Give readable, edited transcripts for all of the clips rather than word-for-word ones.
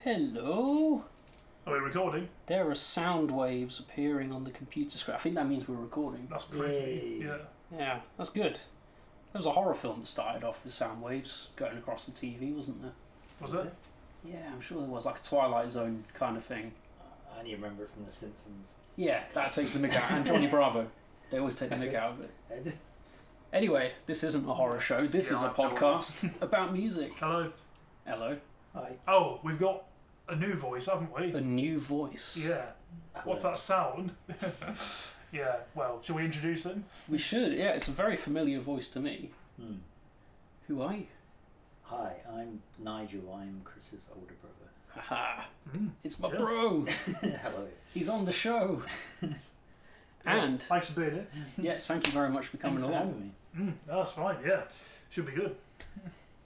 Hello. Are we recording? There are sound waves appearing on the computer screen. I think that means we're recording. That's pretty. Yay. Yeah. Yeah, that's good. There was a horror film that started off with sound waves going across the TV, wasn't there? Was it? Yeah, I'm sure there was, like a Twilight Zone kind of thing. I only remember it from The Simpsons. Yeah, that takes the mick out. And Johnny Bravo. They always take the mick out of it. Anyway, this isn't a horror show. This is a podcast about music. Hello. Hello. Hi. Oh, we've got a new voice, haven't we? A new voice. Yeah. What's that sound? Yeah, well, shall we introduce him? We should. Yeah, it's a very familiar voice to me. Who are you? Hi, I'm Nigel. I'm Chris's older brother. Haha. It's my bro. Hello. He's on the show. And Thanks for being here. yes, thank you very much for coming Thanks for along. having me. That's fine, yeah. Should be good.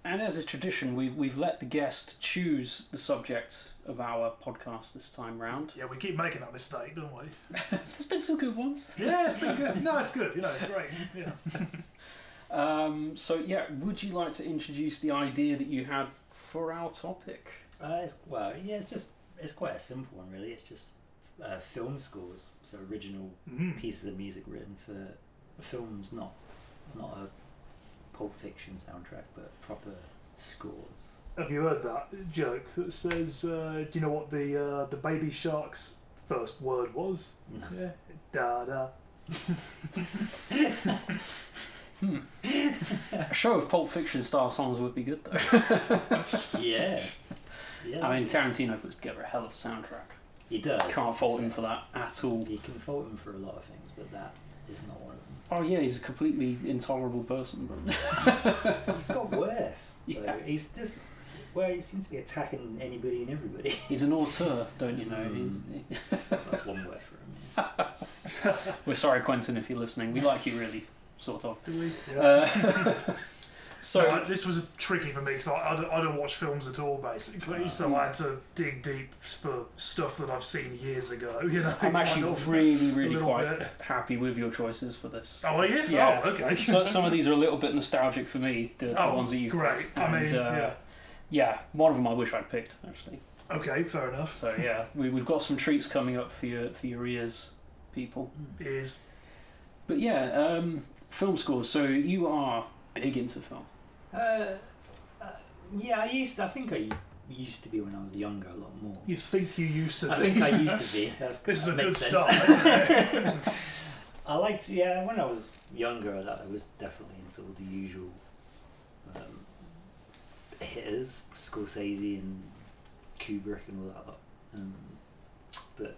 And as is tradition, we've let the guest choose the subject of our podcast this time round. Yeah, we keep making that mistake, don't we? There's been some good ones. Yeah, it's been good. No, it's good. You know, it's great. Yeah. So yeah, would you like to introduce the idea that you had for our topic? It's quite a simple one, really. It's just film scores, so original pieces of music written for films, not a Pulp Fiction soundtrack, but proper scores. Have you heard that joke that says, do you know what the Baby Shark's first word was? No. Yeah. Da-da. A show of Pulp Fiction style songs would be good though. Yeah. I mean, Tarantino puts together a hell of a soundtrack. He does. Can't fault him for that at all. You can fault him for a lot of things, but that is not one of them. Oh yeah, he's a completely intolerable person, but He's got worse. Yes. He's just he seems to be attacking anybody and everybody. he's an auteur, don't you know? That's one word for him. Yeah. We're sorry, Quentin, if you're listening. We like you, really, sort of. Do we? Yeah. So No, this was tricky for me because I don't watch films at all, basically. So I had to dig deep for stuff that I've seen years ago. You know, I'm actually kind of really little quite bit. happy with your choices for this. Oh, are you? Yeah. Oh, okay. So, some of these are a little bit nostalgic for me. The ones that you great. picked. I mean, And, yeah, one of them I wish I'd picked actually. Okay, fair enough. So yeah, we've got some treats coming up for your ears, people. Is But yeah, film scores. So you are big into film. Yeah, I think I used to be when I was younger a lot more. you think you used to? I think I used to be. This is a that good makes sense. start. Isn't it? I liked, when I was younger, I was definitely into all the usual hitters, Scorsese and Kubrick and all that lot. But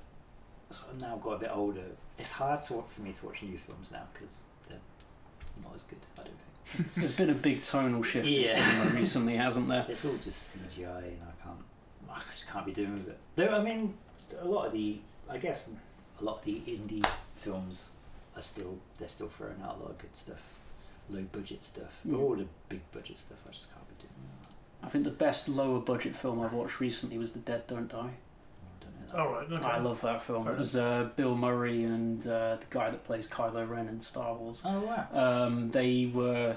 now I've got a bit older, it's hard for me to watch new films now because they're not as good, I don't think. There's been a big tonal shift in Yeah. cinema recently, hasn't there? It's all just CGI and I just can't be doing with it. Though, I mean, a lot of the indie films they're still throwing out a lot of good stuff, low budget stuff. But all the big budget stuff I just can't be doing. I think the best lower budget film I've watched recently was The Dead Don't Die. I don't know that. All right. Okay. I love that film. It was Bill Murray and the guy that plays Kylo Ren in Star Wars. Oh wow. They were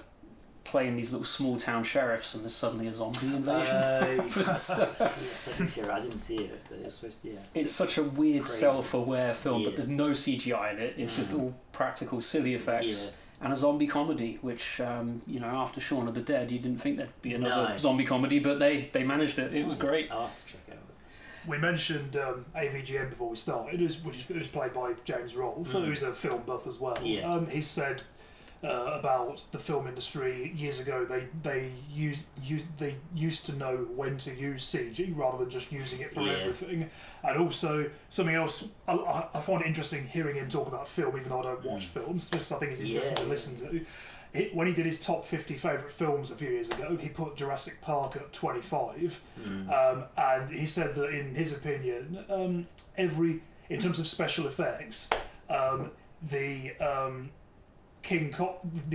playing these little small town sheriffs and there's suddenly a zombie invasion. I didn't see it, but it was supposed to. Yeah. It's such a weird Crazy. self-aware film, but Yeah. there's no CGI in it. It's just all practical, silly effects. And a zombie comedy, which, after Shaun of the Dead, you didn't think there'd be another zombie comedy, but they managed it. It was great. I'll have to check it out. We mentioned AVGN before we started, which was played by James Rolfe, who's a film buff as well. Yeah. He said about the film industry years ago, they used to know when to use CG rather than just using it for everything. And also something else, I find it interesting hearing him talk about film, even though I don't watch films, because I think it's interesting to listen to. When he did his top 50 favourite films a few years ago, he put Jurassic Park at 25, and he said that in his opinion, in terms of special effects, the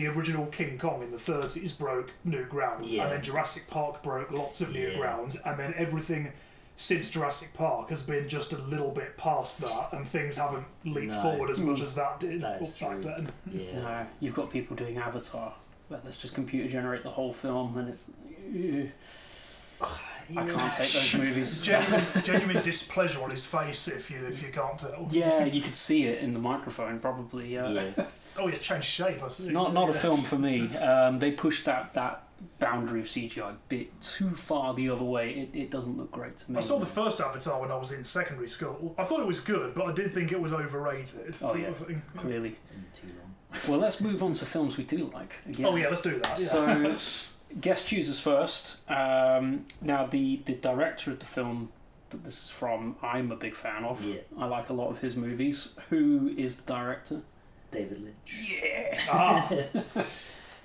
original King Kong in the 30s broke new grounds, and then Jurassic Park broke lots of new grounds, and then everything since Jurassic Park has been just a little bit past that, and things haven't leaped forward as much as that did back then. Yeah. No, you've got people doing Avatar, where let's just computer generate the whole film, and it's... I can't take those movies. Genuine displeasure on his face if you can't tell. Yeah, you could see it in the microphone probably. Oh, it's changed shape. I see. It's not a film for me. They pushed that boundary of CGI a bit too far the other way. It doesn't look great to me. I saw the first Avatar when I was in secondary school. I thought it was good, but I did think it was overrated. Oh yeah, clearly. Too long. Well, let's move on to films we do like again. Oh yeah, let's do that. Yeah. So, guest chooses first. Now, the director of the film that this is from, I'm a big fan of. Yeah. I like a lot of his movies. Who is the director? David Lynch. Yes.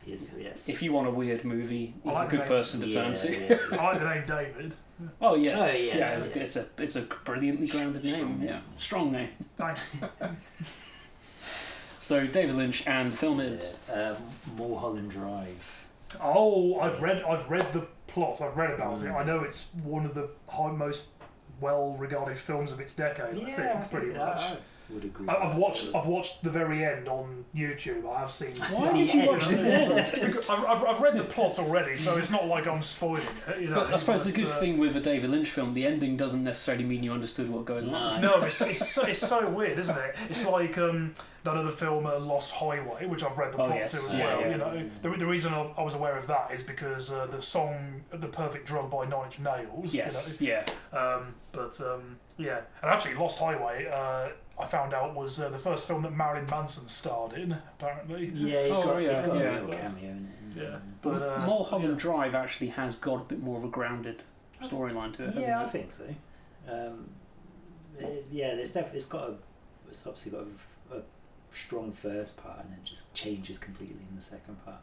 Yes. If you want a weird movie, he's a good person to turn to. Yeah. I like the name David. Oh yes, Oh, yeah. It's a brilliantly grounded name. Yeah, strong name. Thanks. So David Lynch, and the film is Mulholland Drive. Oh, I've read the plot. I've read about it. I know it's one of the most well-regarded films of its decade. I think pretty much. I would agree. I've watched the very end on YouTube. I have seen. Why did you watch the end? Because I've read the plot already, so it's not like I'm spoiling it. You know, But I suppose the good thing with a David Lynch film, the ending doesn't necessarily mean you understood what goes on. No, it's so weird, isn't it? It's like that other film, Lost Highway, which I've read the plot to as well. Yeah. You know, the reason I was aware of that is because the song "The Perfect Drug" by Nine Inch Nails. Yes. You know? Yeah, and actually, Lost Highway. I found out was the first film that Marilyn Manson starred in, apparently. Yeah, he's got a yeah. real cameo in it. Yeah. But Mulholland Drive actually has got a bit more of a grounded storyline to it, hasn't Yeah, it? I think so. It's obviously got a strong first part and then just changes completely in the second part.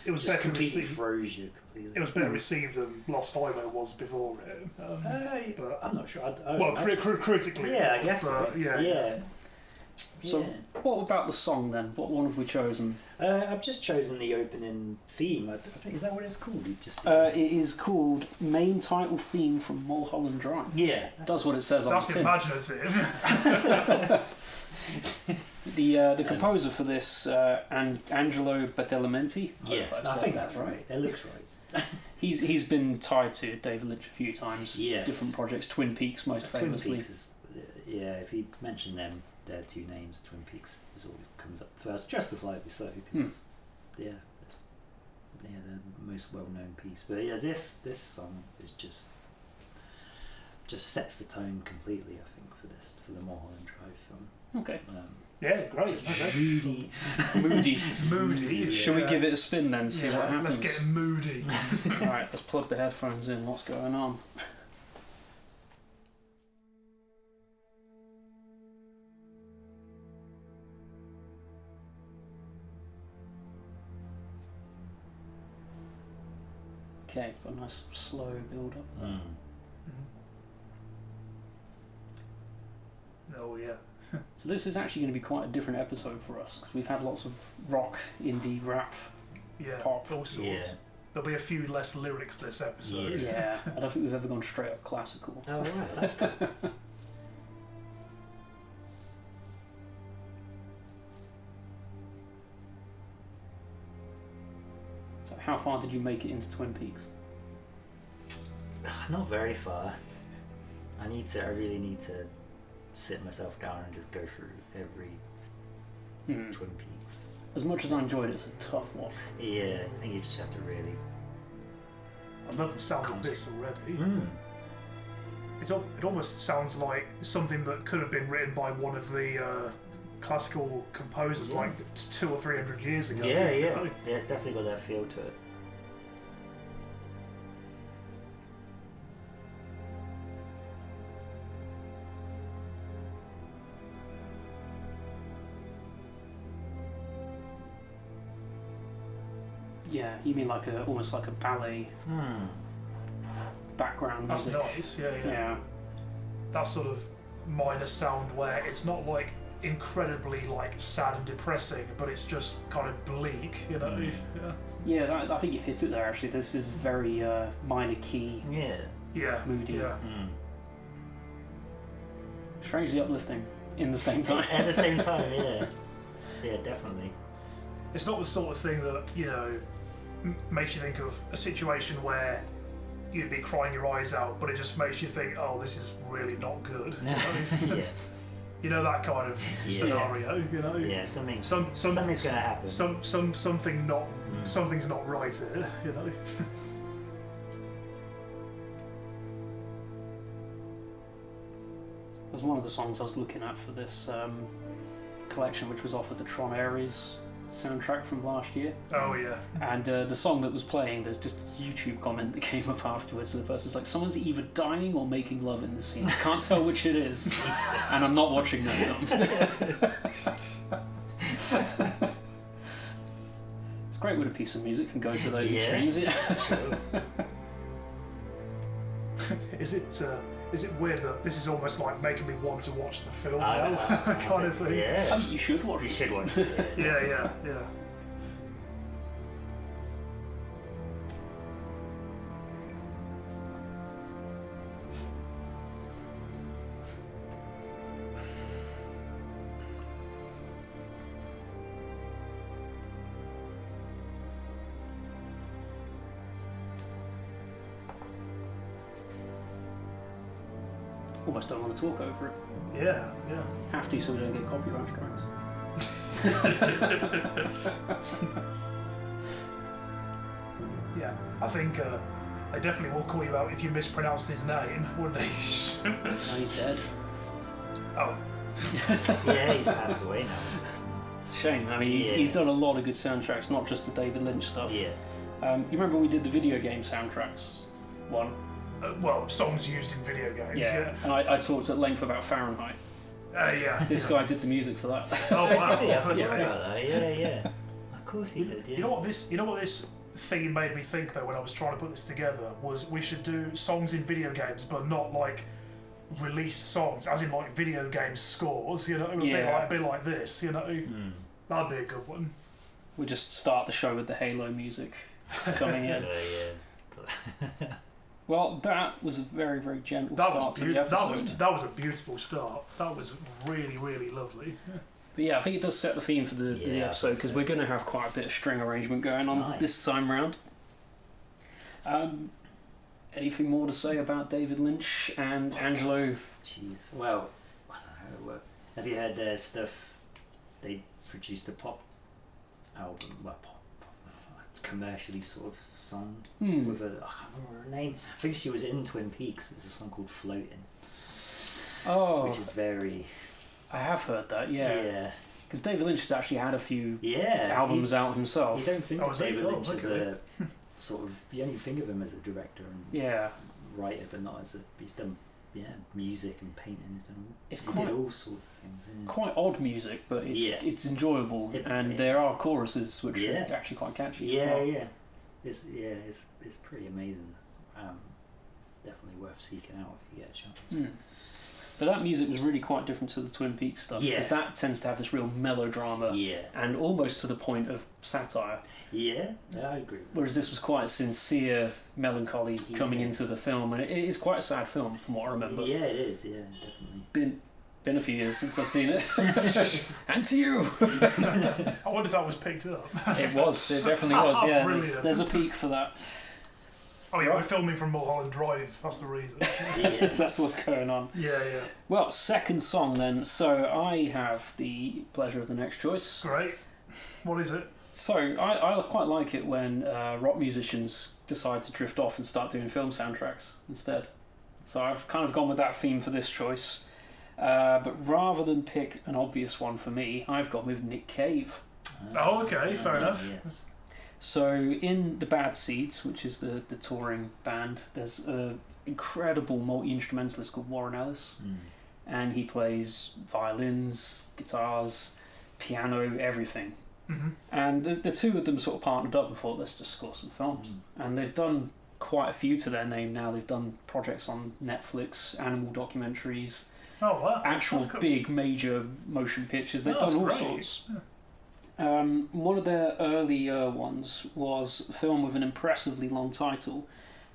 It was just better completely received. throws you completely. It was better received than Lost Highway was before it. But I'm not sure. Critically. Yeah, I guess but, so. Yeah. So, what about the song then? What one have we chosen? I've just chosen the opening theme. I think is that what it's called? It is called Main Title Theme from Mulholland Drive. Yeah, that's what it says on the tin. That's imaginative. The composer for this, Angelo Badalamenti. Yes, I think that's right. It looks right. He's been tied to David Lynch a few times. Yes. Different projects. Twin Peaks, most famously. Twin Peaks is, if you mention them, their two names, Twin Peaks always comes up first, justifiably so, because they're the most well-known piece. But yeah, this song is just sets the tone completely. I think for the Mulholland Drive film. Okay. Yeah, great. Moody. Yeah. Shall we give it a spin then? See what happens. Let's get moody. All right, let's plug the headphones in. What's going on? Okay, got a nice slow build up there. Oh yeah. So this is actually going to be quite a different episode for us because we've had lots of rock, indie, rap, pop, all sorts. Yeah. There'll be a few less lyrics this episode. Yeah, I don't think we've ever gone straight up classical. Oh right, that's good. So how far did you make it into Twin Peaks? Not very far. I really need to sit myself down and just go through every Twin Peaks. As much as I enjoyed it, it's a tough one. Yeah, I think you just have to really... I love the sound of this already. It almost sounds like something that could have been written by one of the classical composers like 200 or 300 years ago. Yeah, it's definitely got that feel to it. Yeah, you mean like almost like a ballet background That's music. nice, yeah. That sort of minor sound where it's not like incredibly like sad and depressing, but it's just kind of bleak, you know. Yeah, I think you've hit it there. Actually, this is very minor key. Yeah. Moody. Yeah. Strangely uplifting in the same time. At the same time, yeah. Yeah, definitely. It's not the sort of thing that, you know, makes you think of a situation where you'd be crying your eyes out, but it just makes you think, oh, this is really not good. Yeah. You know, that kind of scenario. You know. Yeah. Something's Something's gonna happen. Something's not right here. You know. There's one of the songs I was looking at for this collection, which was off of the Tron Ares soundtrack from last year. Oh yeah. And the song that was playing, there's just a YouTube comment that came up afterwards. And the person's like, "Someone's either dying or making love in the scene. I can't tell which it is, and I'm not watching that film." It's great when a piece of music can go to those extremes. Sure. Is it weird that this is almost like making me want to watch the film now, kind of thing? Yeah. You should watch it. You should watch it. Yeah. Almost don't want to talk over it. Yeah. Have to, so we don't get copyright strikes. Yeah, I think they definitely will call you out if you mispronounced his name, wouldn't they? No, he's dead. Oh. Yeah, he's passed away now. It's a shame. I mean, he's done a lot of good soundtracks, not just the David Lynch stuff. Yeah. You remember we did the video game soundtracks one? Well, songs used in video games. Yeah. And I talked at length about Fahrenheit. Yeah. This guy did the music for that. Oh wow. Did he? I forgot Yeah. about that. Yeah. Of course he did. Yeah. You know what this thing made me think though when I was trying to put this together was we should do songs in video games, but not like released songs, as in like video game scores. You know, a bit like this. You know, that'd be a good one. We just start the show with the Halo music coming in. Yeah. Well, that was a very, very gentle start to the episode. That was a beautiful start. That was really, really lovely. But yeah, I think it does set the theme for the episode, because we're going to have quite a bit of string arrangement going on this time round. Anything more to say about David Lynch and Angelo? Jeez. Well, I don't know how it worked. Have you heard their stuff? They produced a pop album, commercially sort of song with I can't remember her name. I think she was in Twin Peaks. There's a song called Floating. Oh, which is very. I have heard that. Yeah. Because David Lynch has actually had a few albums out himself. You don't think of David Lynch as a sort of. You only think of him as a director and writer, but not as a. He's done music and painting. He did all sorts of things. Quite odd music, but it's enjoyable, and there are choruses which are actually quite catchy. Yeah. It's pretty amazing. Definitely worth seeking out if you get a chance. But that music was really quite different to the Twin Peaks stuff, because that tends to have this real melodrama and almost to the point of satire. Yeah, I agree. Whereas this was quite a sincere melancholy coming into the film, and it is quite a sad film from what I remember. Yeah, it is. Yeah, definitely. Been a few years since I've seen it. And to you. I wonder if that was picked up. It was. It definitely was. Yeah, there's a peak for that. Oh yeah, we're filming from Mulholland Drive. That's the reason. That's what's going on. Yeah. Well, second song then. So I have the pleasure of the next choice. Great. What is it? So I quite like it when rock musicians decide to drift off and start doing film soundtracks instead. So I've kind of gone with that theme for this choice. But rather than pick an obvious one for me, I've gone with Nick Cave. Oh, okay, fair enough. Yes. So in the Bad Seeds, which is the touring band, there's an incredible multi-instrumentalist called Warren Ellis, and he plays violins, guitars, piano, everything. And the two of them sort of partnered up and thought, let's just score some films. And they've done quite a few to their name now. They've done projects on Netflix, animal documentaries, actual big major motion pictures. They've done all sorts. One of their earlier ones was a film with an impressively long title,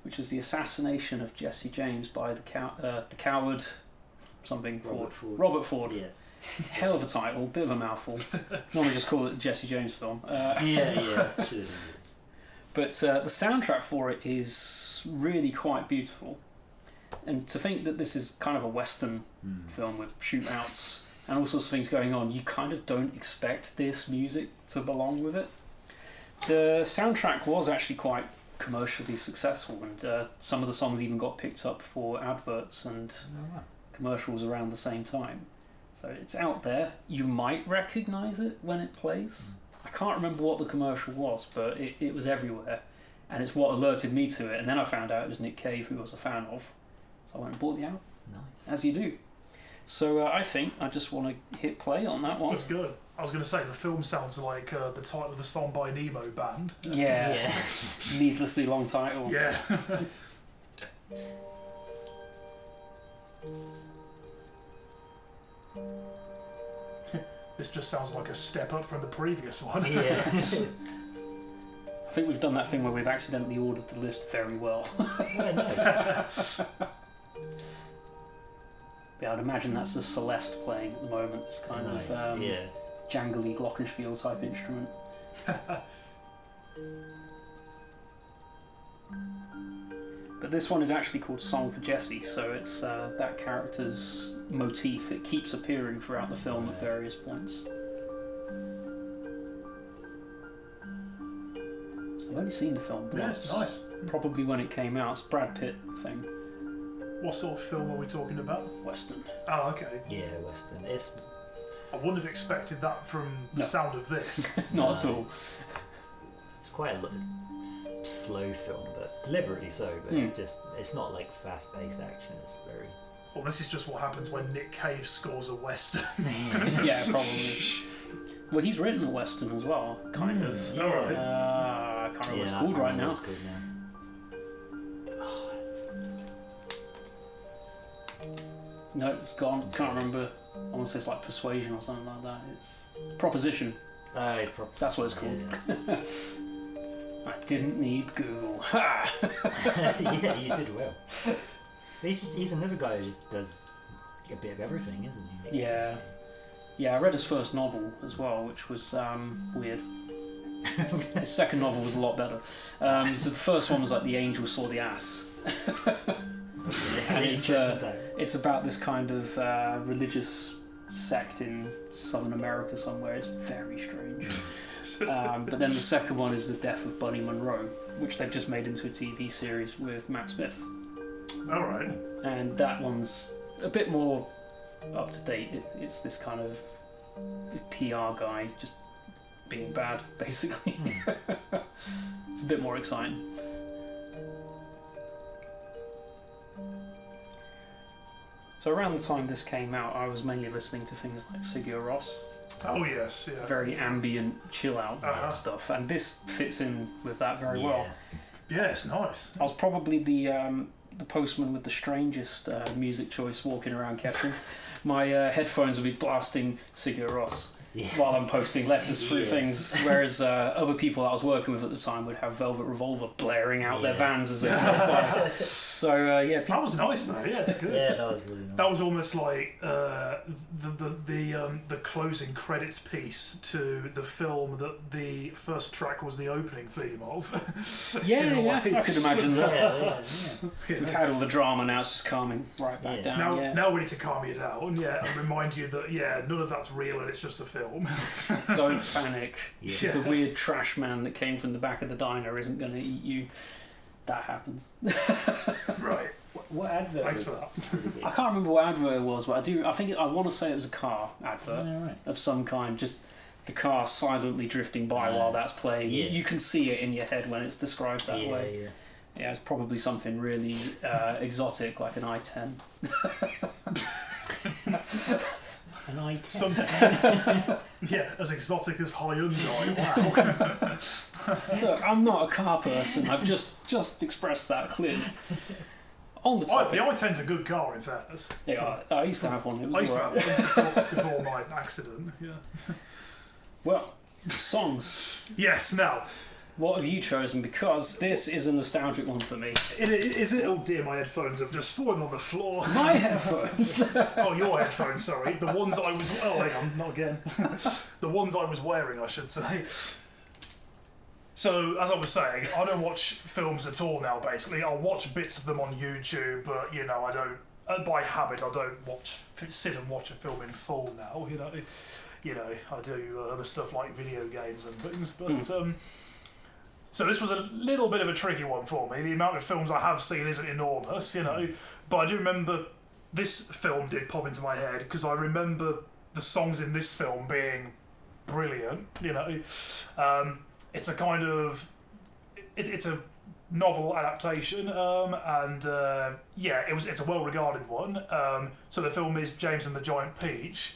which was The Assassination of Jesse James by the coward Robert Ford. Yeah. Hell of a title, bit of a mouthful. Normally just call it the Jesse James film. But the soundtrack for it is really quite beautiful. And to think that this is kind of a Western film with shootouts and all sorts of things going on, you kind of don't expect this music to belong with it. The soundtrack was actually quite commercially successful, and some of the songs even got picked up for adverts and commercials around the same time. So it's out there. You might recognise it when it plays. I can't remember what the commercial was, but it was everywhere, and it's what alerted me to it. And then I found out it was Nick Cave, who I was a fan of, so I went and bought the album. Nice. As you do. So I think I just want to hit play on that one. That's good. I was going to say, the film sounds like the title of a song by an emo band. Yeah. Needlessly long title. Yeah. This just sounds like a step up from the previous one. Yeah. I think we've done that thing where we've accidentally ordered the list very well. Yeah, I'd imagine that's the Celeste playing at the moment. It's kind of jangly glockenspiel type instrument. But this one is actually called Song for Jessie, so it's that character's motif. It keeps appearing throughout the film at various points. I've only seen the film once. Yeah, nice. Probably when it came out. It's a Brad Pitt thing. What sort of film are we talking about? Western. Oh, okay. Yeah, Western. I wouldn't have expected that from the sound of this. Not at all. It's quite a slow film, but deliberately so. But it's not like fast-paced action. It's very. Well, this is just what happens when Nick Cave scores a Western. Yeah, probably. Well, he's written a Western as well, kind of. All right. I can't remember what it's called right now. No, it's gone. Can't remember. I want to say it's like Persuasion or something like that. It's Proposition. That's what it's called. Yeah. I didn't need Google. Ha! Yeah, you did well. But he's another guy who just does a bit of everything, isn't he? Yeah. Yeah, I read his first novel as well, which was weird. His second novel was a lot better. So the first one was like The Angel Saw the Ass. And it's about this kind of religious sect in Southern America somewhere. It's very strange. But then the second one is The Death of Bunny Monroe, which they've just made into a TV series with Matt Smith. All right. And that one's a bit more up to date. It's this kind of PR guy just being bad, basically. It's a bit more exciting. So around the time this came out, I was mainly listening to things like Sigur Rós. Oh yes, yeah. Very ambient, chill out stuff, and this fits in with that very well. Yeah, it's nice. I was probably the postman with the strangest music choice walking around Ketchum. My headphones would be blasting Sigur Rós while I'm posting letters through things, whereas other people I was working with at the time would have Velvet Revolver blaring out their vans as they drove by. So that was nice though. Yeah, it's good. Yeah, that was really nice. That was almost like the closing credits piece to the film that the first track was the opening theme of. Yeah, I could imagine that. Yeah. We've had all the drama, now it's just calming right back down. Now we need to calm you down, and remind you that none of that's real and it's just a film. Don't panic. Yeah. The weird trash man that came from the back of the diner isn't going to eat you. That happens. Right. What advert? Thanks for that. I can't remember what advert it was, but I want to say it was a car advert of some kind. Just the car silently drifting by while that's playing. Yeah. You can see it in your head when it's described that way. Yeah, it's probably something really exotic, like an I-10. An I-10. As exotic as Hyundai. Wow. Look, I'm not a car person. I've just expressed that clearly. On the topic, the I-10's a good car, in fairness. Yeah, I used to have one. It was I used to have one before my accident. Yeah. Well, songs. Yes. Now, what have you chosen? Because this is a nostalgic one for me. Is it? Oh dear, my headphones have just fallen on the floor. My headphones? Oh, your headphones, sorry. The ones I was... Oh, hang on, not again. The ones I was wearing, I should say. So, as I was saying, I don't watch films at all now, basically. I'll watch bits of them on YouTube, but, you know, I don't, by habit, I don't sit and watch a film in full now, you know. You know, I do other stuff like video games and things, but, so this was a little bit of a tricky one for me. The amount of films I have seen isn't enormous, you know, but I do remember this film did pop into my head, because I remember the songs in this film being brilliant, you know. It's a kind of it's a novel adaptation, and it's a well-regarded one. So the film is James and the Giant Peach,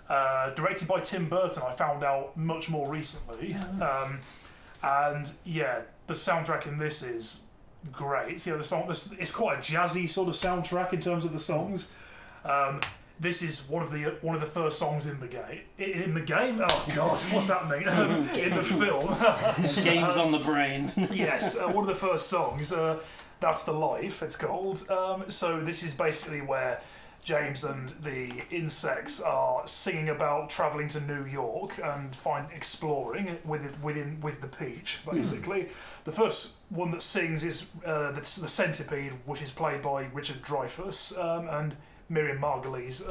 directed by Tim Burton. I found out much more recently, and yeah, the soundtrack in this is great. You know, it's quite a jazzy sort of soundtrack in terms of the songs. This is one of the first songs in the game. In the game? Oh God, what's happening? In the film. Games on the brain. Yes, one of the first songs. That's the Life. It's called. So this is basically where James and the insects are singing about travelling to New York and exploring with the peach. Basically, the first one that sings is the Centipede, which is played by Richard Dreyfuss, and Miriam Margolyes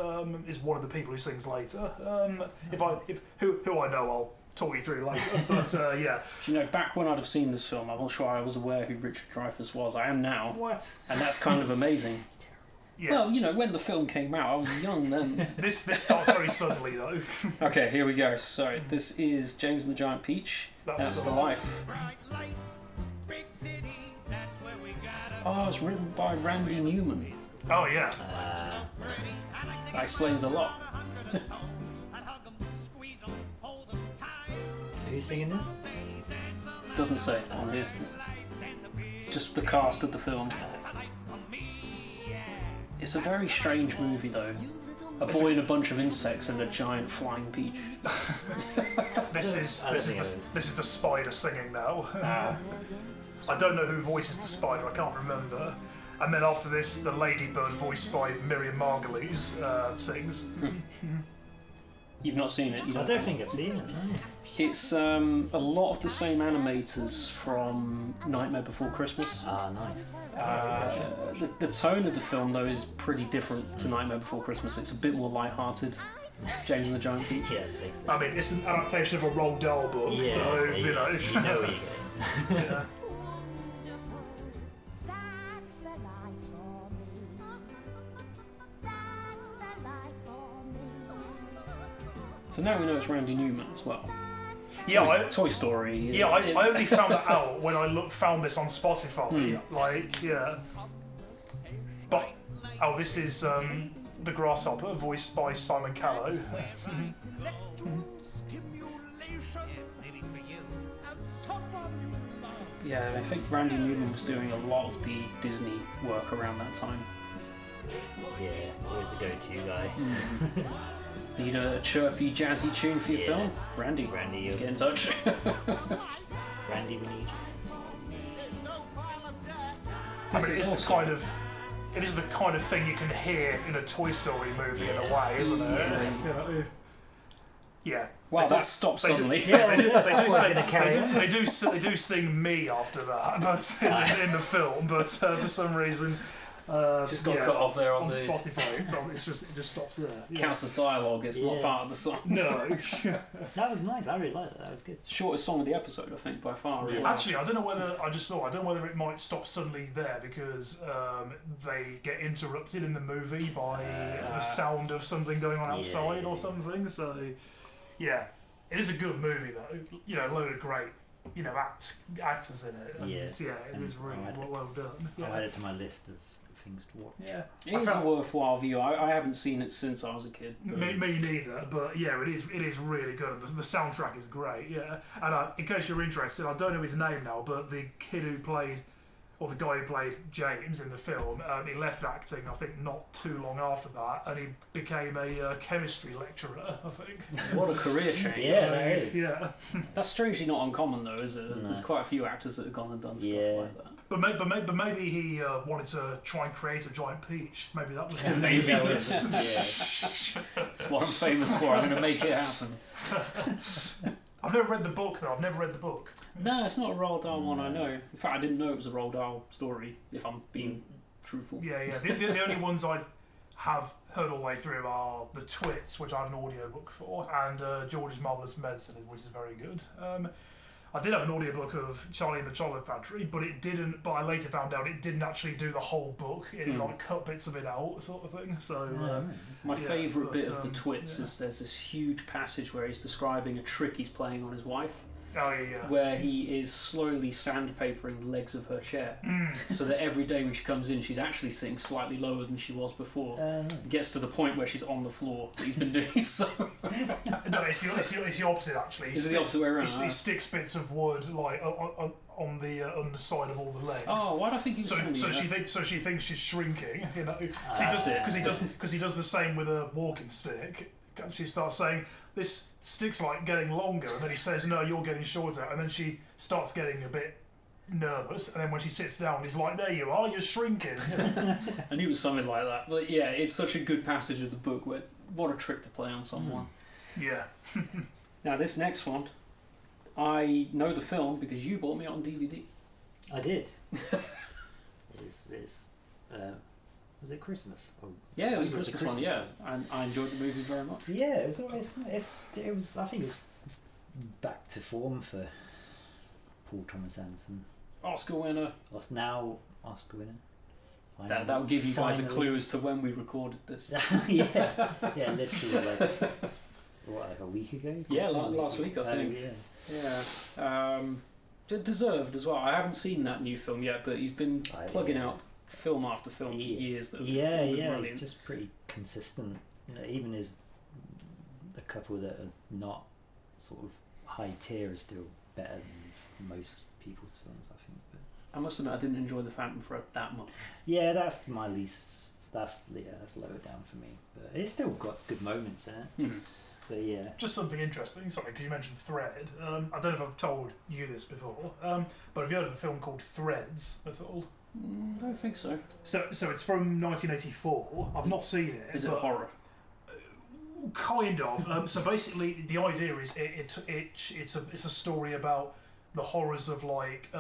is one of the people who sings later. Who I know, I'll talk you through later. But yeah. You know, back when I'd have seen this film, I'm not sure I was aware who Richard Dreyfuss was. I am now. What? And that's kind of amazing. Yeah. Well, you know, when the film came out, I was young then. This starts very suddenly though. Okay, here we go. So this is James and the Giant Peach. That's the Life. Oh, it's written by Randy Newman. Oh yeah. That explains a lot. Who's singing this? Doesn't say on here. It's just the cast of the film. It's a very strange movie though. A boy and a bunch of insects and a giant flying peach. This is the spider singing now. I don't know who voices the spider. I can't remember. And then after this, the ladybird, voiced by Miriam Margolyes, sings. You've not seen it? I don't think I've seen it, no. It's a lot of the same animators from Nightmare Before Christmas. Ah, nice. The tone of the film, though, is pretty different to Nightmare Before Christmas. It's a bit more light-hearted. James and the Giant Peach. Yeah, it makes sense. I mean, it's an adaptation of a Roald Dahl book, Yeah, so, you know. You know where you're going. Yeah. So now we know it's Randy Newman as well. Yeah, Toy Story. Yeah, I only found that out when I found this on Spotify. Like, yeah. But this is the Grasshopper, voiced by Simon Callow. Yeah, I think Randy Newman was doing a lot of the Disney work around that time. Yeah, always the go-to guy. Need a chirpy, jazzy tune for your film? Randy, let's get in touch. Randy, we need I mean, it is the kind of thing you can hear in a Toy Story movie in a way, isn't it? Yeah. Wow, that stopped suddenly. They do sing "Me" after that, but in the film. But for some reason, just got cut off there on the Spotify. It just stops there. Yeah. Counts as dialogue. It's not part of the song. No. That was nice. I really liked it. That was good. Shortest song of the episode, I think, by far. Yeah. Actually, I don't know whether it might stop suddenly there because they get interrupted in the movie by the sound of something going on outside or something. So, yeah, it is a good movie though. You know, a load of great, you know, actors in it. And it is really well done. I'll add it to my list of things to watch. Yeah, it is a worthwhile view. I haven't seen it since I was a kid. Me neither, but yeah, it is really good. The soundtrack is great. Yeah, and in case you're interested, I don't know his name now, but the kid who played, or the guy who played James in the film, he left acting, I think, not too long after that, and he became a chemistry lecturer, I think. What a career change. Yeah, that is. Yeah. That's strangely not uncommon, though, is it? There's quite a few actors that have gone and done stuff like that. But maybe he wanted to try and create a giant peach. Maybe that was it. Maybe that was. It's what I'm famous for. I'm going to make it happen. I've never read the book though. I've never read the book. No, it's not a Roald Dahl one. I know. In fact, I didn't know it was a Roald Dahl story. If I'm being truthful. Yeah. The only ones I have heard all the way through are the Twits, which I have an audiobook for, and George's Marvelous Medicine, which is very good. I did have an audiobook of Charlie and the Chocolate Factory, but it didn't. But I later found out it didn't actually do the whole book. It like cut bits of it out, sort of thing. So my favourite bit of the Twits is there's this huge passage where he's describing a trick he's playing on his wife. Oh yeah. Where he is slowly sandpapering the legs of her chair, so that every day when she comes in, she's actually sitting slightly lower than she was before. It gets to the point where she's on the floor. He's been doing so. No, it's the opposite actually. Is it the opposite way around? He sticks bits of wood like on the underside of all the legs. Oh, why do I think he's so she thinks she's shrinking, you know? Because he does the same with a walking stick. And she starts saying, "This stick's like getting longer," and then he says, "No, you're getting shorter," and then she starts getting a bit nervous, and then when she sits down, he's like, "There you are, you're shrinking." I knew it was something like that. But yeah, it's such a good passage of the book. Where what a trick to play on someone. Yeah. Now this next one, I know the film because you bought me it on DVD. I did. It is. Was it Christmas? Yeah, it was a Christmas one. Yeah, and I enjoyed the movie very much. Yeah, it was. I think it was back to form for Paul Thomas Anderson. Oscar winner. Now Oscar winner. That will give you guys a clue as to when we recorded this. yeah, literally like a week ago. Yeah, last week I think. Yeah. Deserved as well. I haven't seen that new film yet, but he's been plugging out film after film for years. It's just pretty consistent. You know, even a couple that are not sort of high tier are still better than most people's films, I think. But I must admit, I didn't enjoy The Phantom Thread that much. Yeah, that's my least. That's lower down for me, but it's still got good moments in it. But yeah, just something interesting. Sorry, because you mentioned Thread. I don't know if I've told you this before, but have you heard of a film called Threads at all? I don't think so. So it's from 1984. I've not seen it. Is it horror? Kind of. So basically, the idea is it's a story about the horrors of like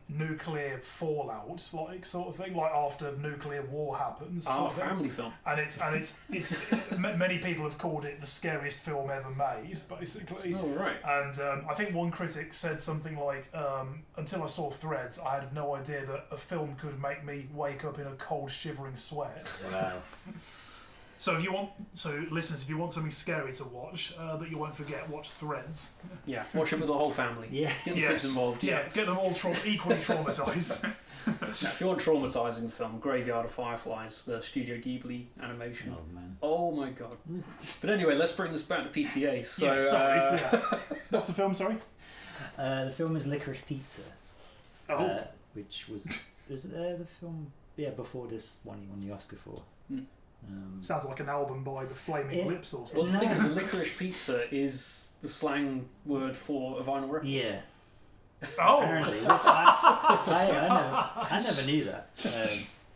nuclear fallout, like sort of thing, like after nuclear war happens. Oh, family film. And it's many people have called it the scariest film ever made, basically. Oh right. And I think one critic said something like, "Until I saw Threads, I had no idea that a film could make me wake up in a cold, shivering sweat." Wow. So listeners, if you want something scary to watch that you won't forget, watch Threads. Yeah, watch it with the whole family. Yeah, get the kids involved. Yeah, get them all equally traumatised. Now, if you want a traumatising film, Graveyard of Fireflies, the Studio Ghibli animation. Oh man. Oh my god. But anyway, let's bring this back to PTA. So, What's the film? Sorry. The film is Licorice Pizza. Oh. Which was the film before this one he won the Oscar for. Sounds like an album by the Flaming Lips or something. Well, the thing is, a licorice pizza is the slang word for a vinyl record. Yeah. Oh! Apparently. Which I never knew that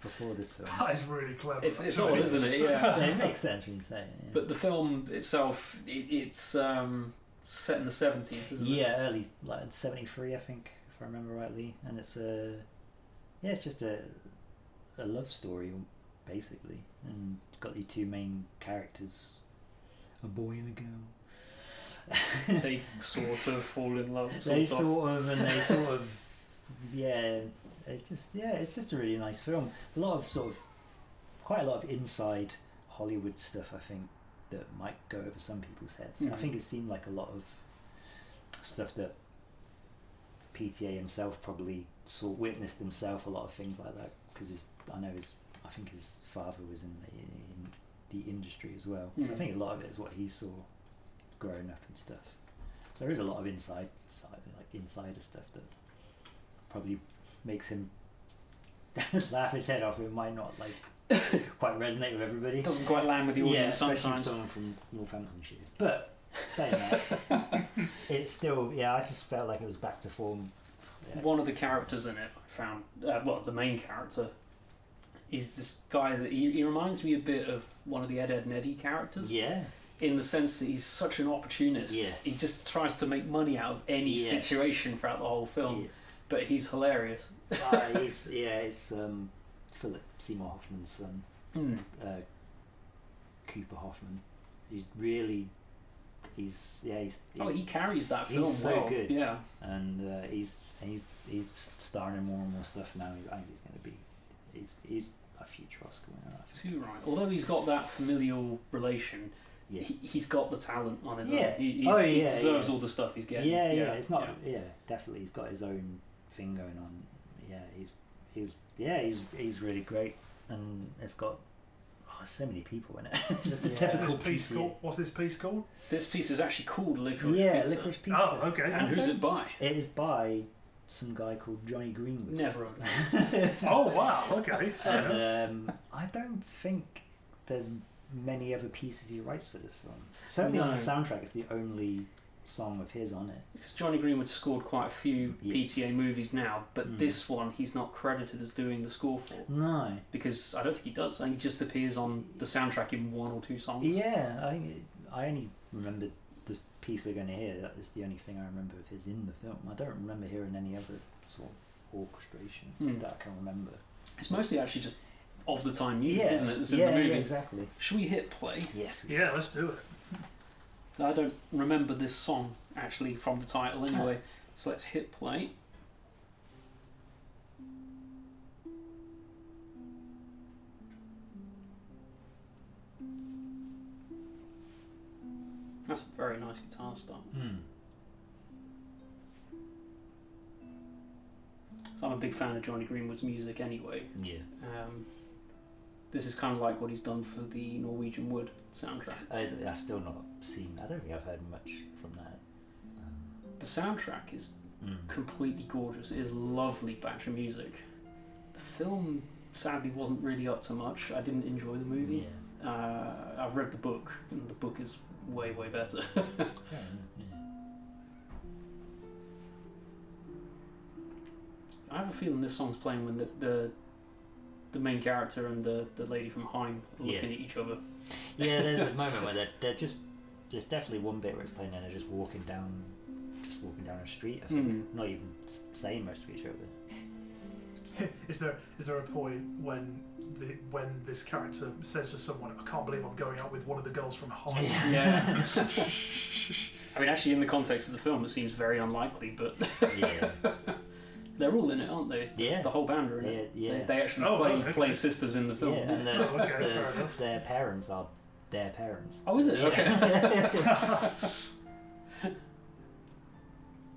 before this film. That is really clever. It's odd, isn't it? Yeah. It makes sense when you say it. Yeah. But the film itself, it's set in the 70s, isn't it? Yeah, early, like 73, I think, if I remember rightly. And it's it's just a love story, basically. And it's got the two main characters, a boy and a girl. They sort of fall in love. It's just a really nice film. Quite a lot of inside Hollywood stuff, I think, that might go over some people's heads. I think it seemed like a lot of stuff that PTA himself probably witnessed himself, a lot of things like that, because I think his father was in the industry as well. So I think a lot of it is what he saw growing up and stuff. So there is a lot of insider stuff that probably makes him laugh his head off. It might not quite resonate with everybody. It doesn't quite land with the audience especially sometimes. someone from Northamptonshire. But saying that, it's still I just felt like it was back to form. Yeah. One of the characters in it I found, the main character is this guy that he reminds me a bit of one of the Ed, Edd and Eddy characters. Yeah. in the sense that he's such an opportunist. Yeah. He just tries to make money out of any situation throughout the whole film. Yeah. But he's hilarious. It's Philip Seymour Hoffman's son, Cooper Hoffman. He's really, he's he carries that film he's so well. good. Yeah, and he's starring in more and more stuff now. I think he's going to be, he's a future Oscar winner. I think. too right. Although he's got that familial relation, he's got the talent on his own. He deserves all the stuff he's getting. It's not. Definitely, he's got his own thing going on. He's really great, and it's got so many people in it. It's just a typical piece. What's this piece called? This piece is actually called Licorice Pizza. Licorice Pizza. Oh, okay. And who's it by? It is by some guy called Johnny Greenwood. Never heard. Oh wow, okay. And, I don't think there's many other pieces he writes for this film. Certainly on the soundtrack, it's the only song of his on it. Because Johnny Greenwood scored quite a few PTA movies now, but this one he's not credited as doing the score for. No. Because I don't think he does. I think he just appears on the soundtrack in one or two songs. Yeah, I only remember the piece we're going to hear. That is the only thing I remember of his in the film. I don't remember hearing any other sort of orchestration that I can remember. It's mostly actually just of the time music, isn't it? That's in the movie. Yeah, exactly. Should we hit play? Yes. Yeah, let's do it. I don't remember this song actually from the title anyway, so let's hit play. That's a very nice guitar start. So I'm a big fan of Johnny Greenwood's music anyway. Yeah. This is kind of like what he's done for the Norwegian Wood soundtrack. I've still not seen. I don't think I've heard much from that. The soundtrack is completely gorgeous. It is a lovely batch of music. The film sadly wasn't really up to much. I didn't enjoy the movie. Yeah. I've read the book, and the book is way better. I have a feeling this song's playing when the main character and the lady from Heim are looking at each other. Yeah, there's a moment where they're just. There's definitely one bit where it's playing and they're just walking down a street. I think not even saying much to each other. Is there a point when this character says to someone, "I can't believe I'm going out with one of the girls from Heim"? Yeah. I mean, actually, in the context of the film, it seems very unlikely, but they're all in it, aren't they? Yeah. The whole band are in it. Yeah. They actually play sisters in the film. Yeah, and fair enough. their parents are their parents. Oh, is it? Yeah.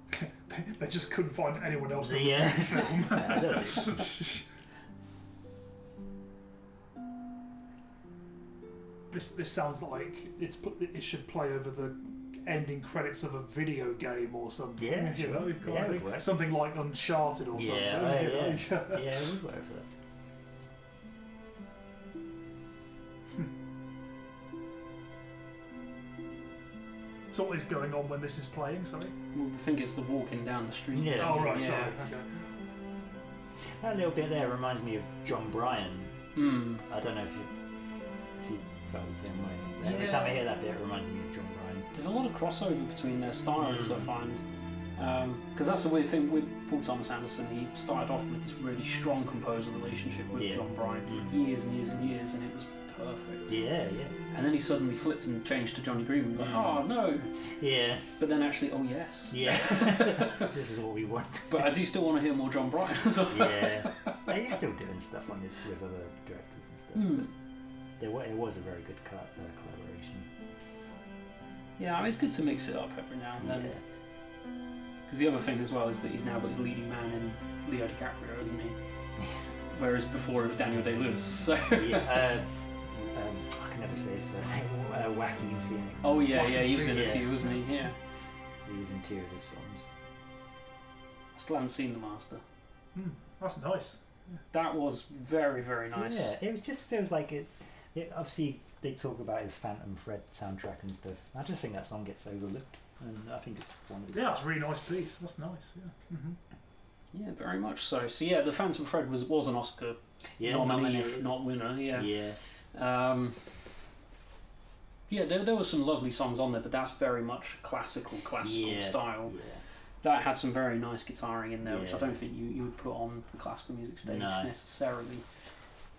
Okay. They just couldn't find anyone else to Yeah. film. I don't think. This sounds like it should play over the ending credits of a video game or something. Yeah, you sure. know, Yeah, it would work. something like Uncharted or something. Yeah, you know? yeah, it would work for that. So what is going on when this is playing? Sorry. Well, I think it's the walking down the street. Yeah. Oh right, Yeah. sorry. Okay. That little bit there reminds me of John Bryan. I don't know if you felt the same way. Every Yeah. time I hear that bit, it reminds me of John Bryan. There's a lot of crossover between their styles, I find. Because that's the weird thing with Paul Thomas Anderson. He started off with this really strong composer relationship with John Bryan for years and years and years, and it was perfect. Yeah. And then he suddenly flipped and changed to Johnny Greenwood. Like, oh no! Yeah. But then actually, oh yes. Yeah. This is what we want. But I do still want to hear more John Bryan. So. Yeah. He's still doing stuff on this with other directors and stuff. But it was a very good collaboration. Yeah, I mean, it's good to mix it up every now and then. Because the other thing as well is that he's now got his leading man in Leo DiCaprio, isn't he? Whereas before it was Daniel Day-Lewis. So. I can never say his first name. Joaquin Phoenix. Oh yeah, he was in a few, wasn't he? Yeah. He was in 2 of his films. I still haven't seen The Master. That's nice. That was very, very nice. Yeah, it just feels like it. Obviously, they talk about his Phantom Thread soundtrack and stuff. I just think that song gets overlooked, and I think it's one of the Yeah, it's a really nice piece. That's nice. Yeah. Yeah, very much so. So yeah, the Phantom Thread was an Oscar nominee, if not winner. Yeah. Yeah. there were some lovely songs on there, but that's very much classical style. Yeah. That had some very nice guitaring in there, which I Yeah. don't think you would put on the classical music stage No. necessarily.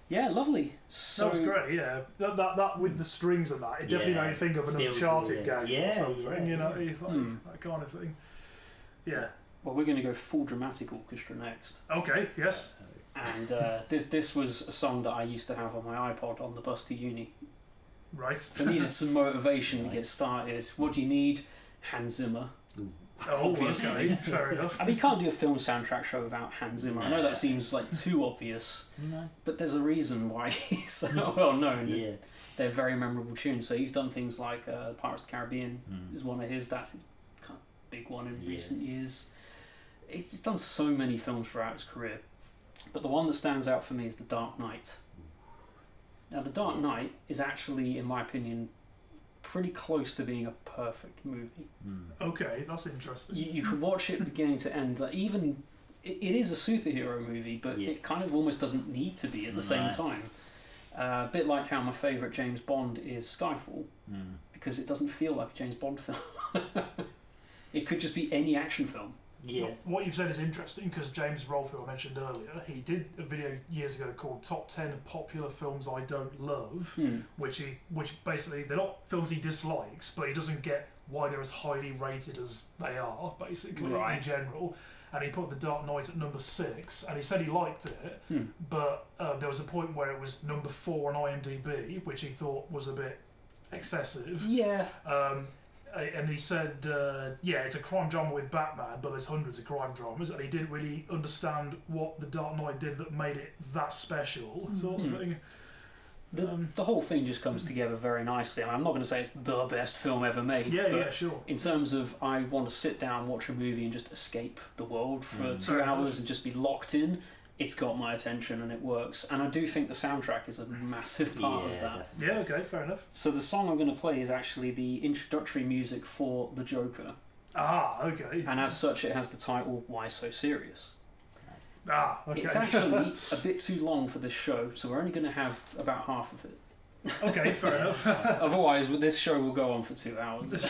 Yeah, lovely. So That was great, yeah. That with the strings and that, it definitely made me think of an Feels Uncharted good, game or something, you know, Mm. that kind of thing. Yeah. well, we're going to go full dramatic orchestra next. Okay, yes. And this was a song that I used to have on my iPod on the bus to uni. Right. I needed some motivation to get started. What do you need? Hans Zimmer. Oh, Obviously. okay, fair enough. I mean, you can't do a film soundtrack show without Hans Zimmer. I know that seems like too obvious, but there's a reason why he's so well known. Yeah. They're very memorable tunes. So he's done things like Pirates of the Caribbean is one of his. That's his kind of big one in recent years. He's done so many films throughout his career, but the one that stands out for me is The Dark Knight. Now, The Dark Knight is actually, in my opinion, pretty close to being a perfect movie. Okay, that's interesting. You could watch it beginning to end. Like, even it is a superhero movie, but it kind of almost doesn't need to be at the same time. A bit like how my favourite James Bond is Skyfall, because it doesn't feel like a James Bond film. It could just be any action film. Yeah. What you've said is interesting because James Rolfe, who I mentioned earlier, he did a video years ago called Top 10 Popular Films I Don't Love, which basically, they're not films he dislikes, but he doesn't get why they're as highly rated as they are, basically, in general. And he put The Dark Knight at number 6, and he said he liked it, but there was a point where it was number 4 on IMDb, which he thought was a bit excessive. Yeah. And he said, it's a crime drama with Batman, but there's hundreds of crime dramas, and he didn't really understand what The Dark Knight did that made it that special, sort of thing. The whole thing just comes together very nicely. I'm not going to say it's the best film ever made. Yeah, sure. In terms of, I want to sit down, watch a movie, and just escape the world for 2 hours and just be locked in. It's got my attention and it works. And I do think the soundtrack is a massive part of that. Definitely. Yeah, okay, fair enough. So the song I'm going to play is actually the introductory music for The Joker. Ah, okay. And as such, it has the title, Why So Serious? Ah, okay. It's actually a bit too long for this show, so we're only going to have about half of it. Okay, fair enough. Otherwise, this show will go on for 2 hours.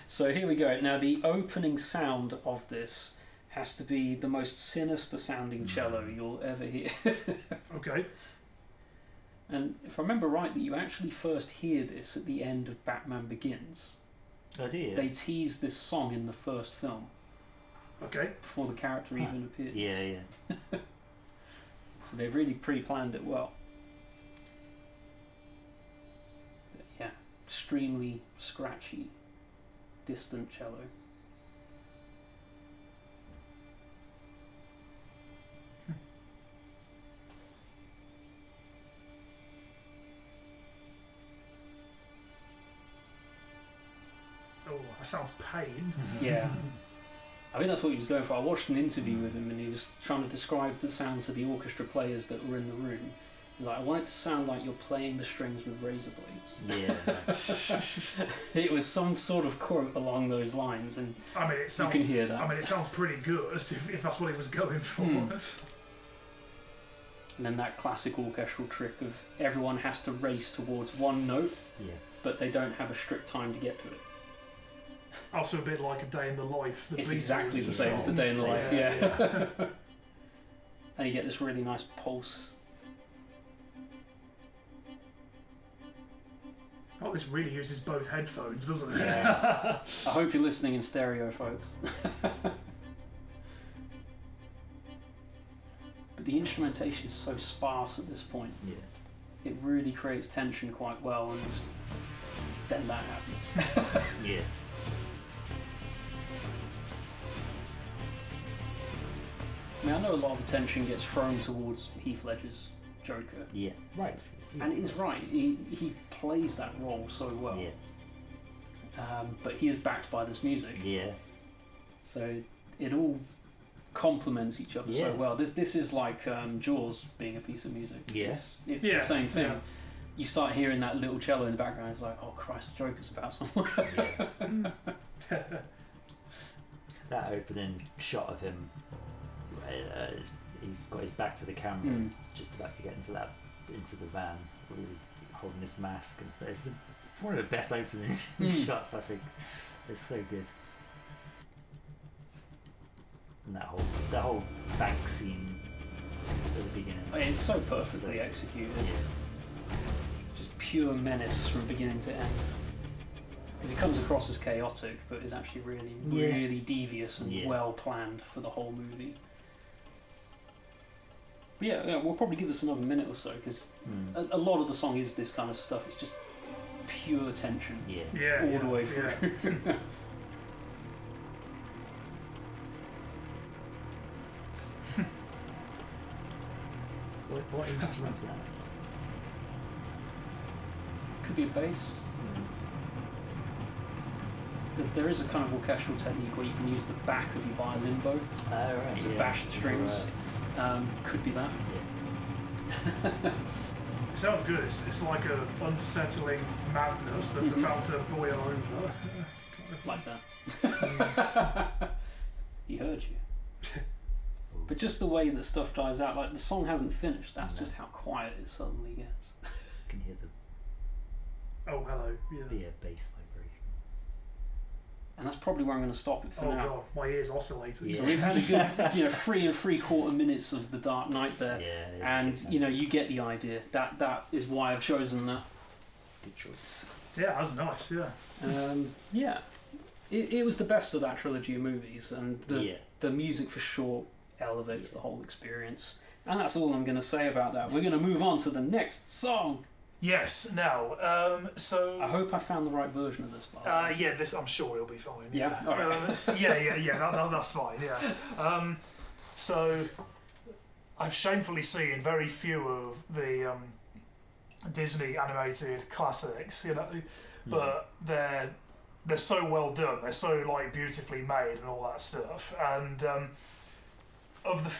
So here we go. Now, the opening sound of this has to be the most sinister sounding cello you'll ever hear. Okay. And if I remember rightly, you actually first hear this at the end of Batman Begins. Oh dear. They tease this song in the first film. Okay. Before the character even appears. Yeah. So they really pre-planned it well. But yeah, extremely scratchy, distant cello. Oh, that sounds pained. Yeah. I think that's what he was going for. I watched an interview with him and he was trying to describe the sound to the orchestra players that were in the room. He's like, I want it to sound like you're playing the strings with razor blades. Yeah. It was some sort of quote along those lines, and I mean, it sounds, you can hear that. I mean, it sounds pretty good if that's what he was going for. And then that classic orchestral trick of everyone has to race towards one note, but they don't have a strict time to get to it. Also a bit like A Day in the Life. It's exactly the same as The Day in the Life, yeah. And you get this really nice pulse. Oh, this really uses both headphones, doesn't it? Yeah. I hope you're listening in stereo, folks. But the instrumentation is so sparse at this point. Yeah. It really creates tension quite well, and then that happens. Yeah. I mean, I know a lot of attention gets thrown towards Heath Ledger's Joker. Yeah. Right. And it is right. He plays that role so well. Yeah. But he is backed by this music. Yeah. So it all complements each other so well. This is like Jaws being a piece of music. Yes. It's the same thing. Yeah. You start hearing that little cello in the background, it's like, oh Christ, the Joker's about somewhere. That opening shot of him, he's got his back to the camera, just about to get into the van with his holding this mask and stuff. It's one of the best opening shots, I think. It's so good. And that whole bank scene at the beginning. It's so perfectly executed. Yeah. Just pure menace from beginning to end. Because he comes across as chaotic, but is actually really devious and well planned for the whole movie. But yeah, we'll probably give this another minute or so, because a lot of the song is this kind of stuff. It's just pure tension all the way through. Yeah. What instrument is that? Could be a bass. There is a kind of orchestral technique where you can use the back of your violin bow to bash the strings. Right. Could be that. Yeah. It sounds good. It's like an unsettling madness that's about to boil over. Like that. He heard you. But just the way that stuff dives out, like the song hasn't finished, that's just how quiet it suddenly gets. You can hear the oh, hello. Yeah. bass vibration. And that's probably where I'm going to stop it for now. Oh god, my ears oscillated. Yeah. So we've had a good 3 and 3/4 minutes of The Dark Knight there, and you get the idea. That is why I've chosen that. Good choice. Yeah, that was nice. Yeah. It was the best of that trilogy of movies, and the music for sure elevates the whole experience. And that's all I'm going to say about that. We're going to move on to the next song. Yes. Now, so I hope I found the right version of this. This I'm sure it'll be fine. Yeah. All right. That's fine. Yeah. So I've shamefully seen very few of the Disney animated classics, but they're so well done. They're so beautifully made and all that stuff. And of the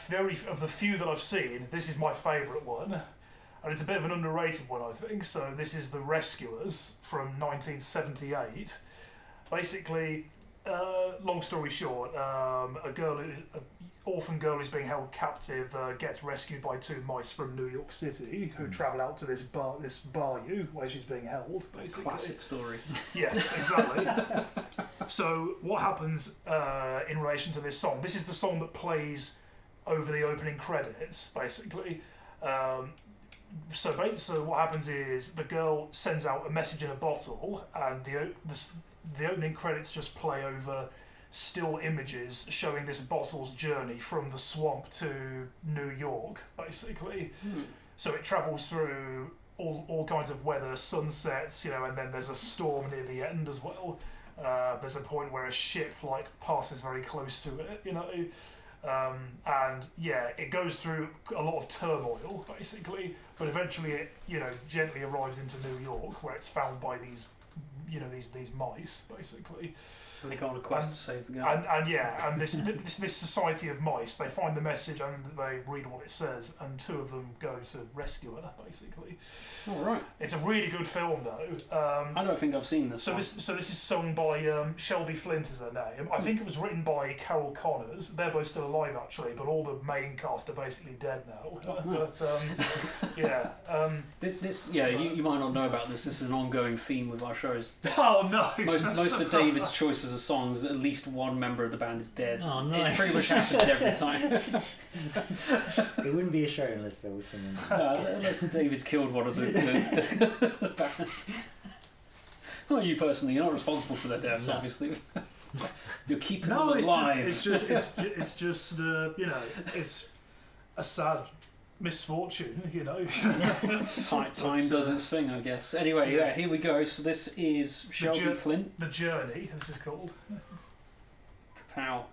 few that I've seen, this is my favourite one. And it's a bit of an underrated one, I think. So this is The Rescuers from 1978. Basically, long story short, an orphan girl is being held captive, gets rescued by 2 mice from New York City who travel out to this bayou where she's being held. Basically, classic story. Yes, exactly. So what happens in relation to this song? This is the song that over the opening credits, basically. So what happens is the girl sends out a message in a bottle, and the opening credits just play over still images showing this bottle's journey from the swamp to New York, basically. So it travels through all kinds of weather, sunsets, and then there's a storm near the end as well. There's a point where a ship passes very close to it, and it goes through a lot of turmoil, basically, but eventually it gently arrives into New York, where it's found by these mice, basically. And they go on a quest to save the girl. And this society of mice, they find the message and they read what it says, and 2 of them go to rescue her, basically. All right. It's a really good film, though. I don't think I've seen this. So this is sung by Shelby Flint is her name. I think it was written by Carol Connors. They're both still alive, actually, but all the main cast are basically dead now. You might not know about this. This is an ongoing theme with our shows. Oh no! Most of David's choices of songs, at least one member of the band is dead. Oh, nice. It pretty much happens every time. It wouldn't be a show unless there was someone. Unless David's killed one of the band. Not you personally. You're not responsible for their deaths, obviously. You're keeping them alive. It's just it's a sad misfortune, Time does its thing, I guess. Anyway, here we go. So this is Shelby Flint. The Journey, this is called. Kapow.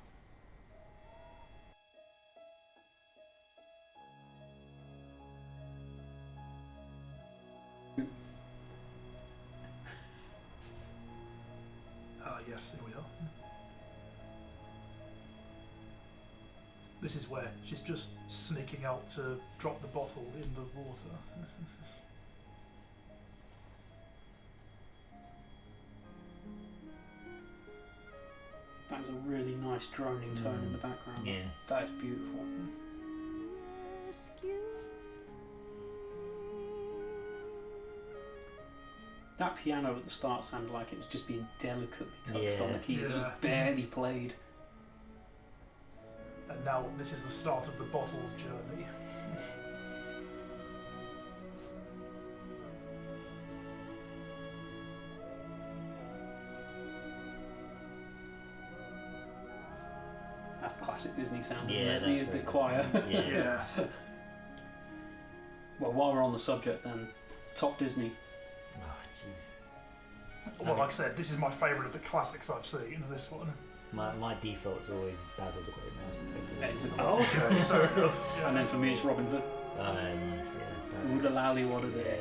Yes, here we are. This is where she's just sneaking out to drop the bottle in the water. That is a really nice droning tone in the background. Yeah. That is beautiful. That piano at the start sounded like it was just being delicately touched on the keys. It was barely played. And now this is the start of the Bottles journey. That's classic Disney sound, Yeah, isn't it? The choir. Yeah. Well, while we're on the subject then, top Disney. Well, like I said, this is my favourite of the classics I've seen, this one. My default's always Basil the Great Mouse. That is a Oh, okay, fair enough. Yeah. And then for me it's Robin Hood. Oh, nice, yeah. Ooh la lally, what a day.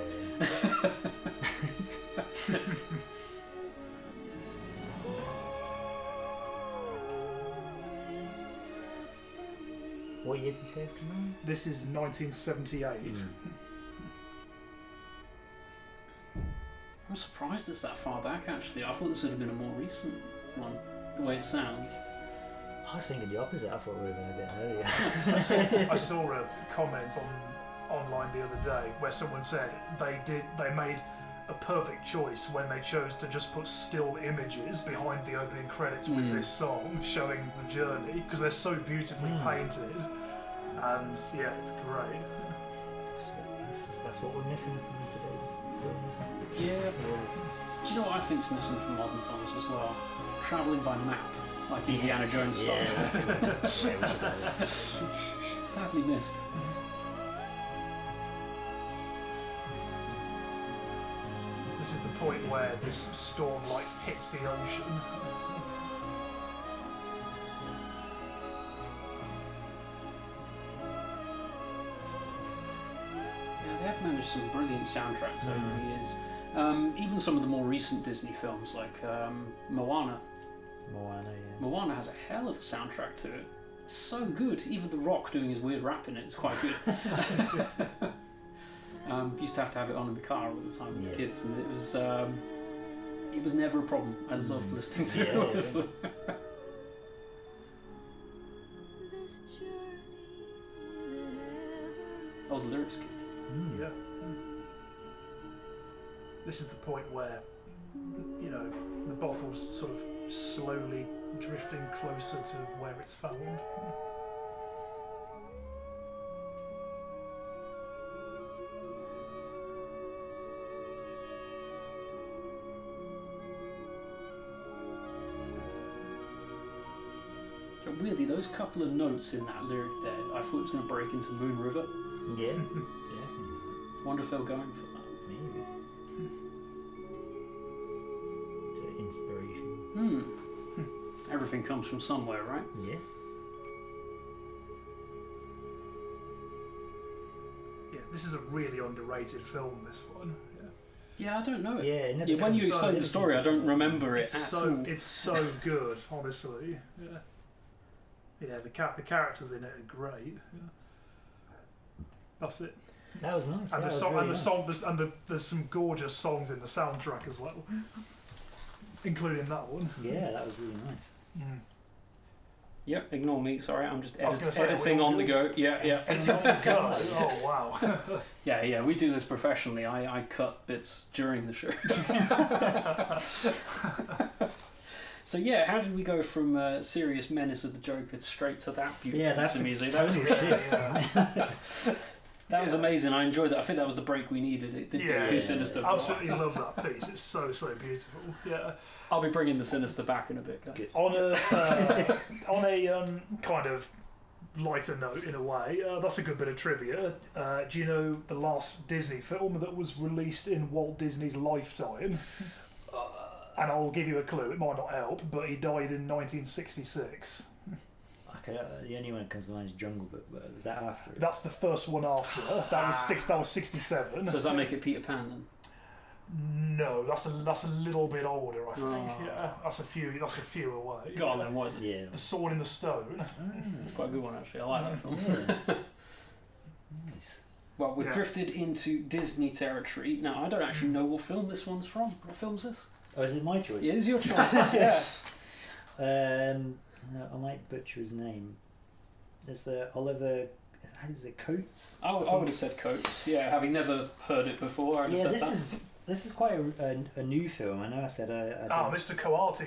What year did you say it's come out? This is 1978. I'm surprised it's that far back actually. I thought this would have been a more recent one, the way it sounds. I was thinking the opposite. I thought it would have been a bit earlier. I saw a comment online the other day where someone said they made a perfect choice when they chose to just put still images behind the opening credits with this song showing the journey, because they're so beautifully painted, and yeah, it's great. That's what we're missing from today's films. Yeah. Do you know what I think's missing from modern films as well? Travelling by map, like Indiana Jones style. Yeah. Sadly missed. This is the point where this storm hits the ocean. Yeah, they have managed some brilliant soundtracks over the years. Even some of the more recent Disney films, like Moana. Moana has a hell of a soundtrack to it. It's so good. Even The Rock doing his weird rap in it is quite good. Used to have it on in the car all the time with the kids, and it was never a problem. I loved listening to it. Oh, the lyrics kid. Yeah. This is the point where, the bottle's sort of slowly drifting closer to where it's found. Weirdly, those couple of notes in that lyric there, I thought it was going to break into Moon River. Yeah. Wonder if they were going for that. Maybe. Inspiration. Everything comes from somewhere, right? Yeah. Yeah, this is a really underrated film, this one. Yeah, I don't know it. Yeah, when you explain the story, I don't remember it at all. It's so good, honestly. Yeah, the characters in it are great. Yeah. That's it. That was nice. And there's some gorgeous songs in the soundtrack as well, including that one. Yeah, that was really nice. Yep, ignore me. Sorry, I'm just editing on the go. Yeah. Editing on the go. Oh wow. Yeah. We do this professionally. I cut bits during the show. So yeah, how did we go from serious menace of the Joker straight to that beautiful piece of music? That was that was amazing. I enjoyed that. I think that was the break we needed. It did get too sinister. Absolutely love that piece. It's so beautiful. Yeah. I'll be bringing the Sinister back in a bit, guys. On a kind of lighter note, in a way, that's a good bit of trivia. Do you know the last Disney film that was released in Walt Disney's lifetime? And I'll give you a clue. It might not help, but he died in 1966. The only one that comes to mind is Jungle Book, but was that after? That's the first one after. That was 67. So does that make it Peter Pan then? No, that's a little bit older, I think. Yeah, that's a few away. Go on then, what is it? Yeah. The Sword in the Stone. It's quite a good one actually. I like that film. Nice. Well, we've drifted into Disney territory. Now, I don't actually know what film this one's from. What film's this? Oh, is it my choice? Yeah, it is your choice. Yeah. I might butcher his name. There's Oliver. Is it Coates? I would have said Coates. Yeah, having never heard it before. This this is quite a new film. I know I said Mr. Coates.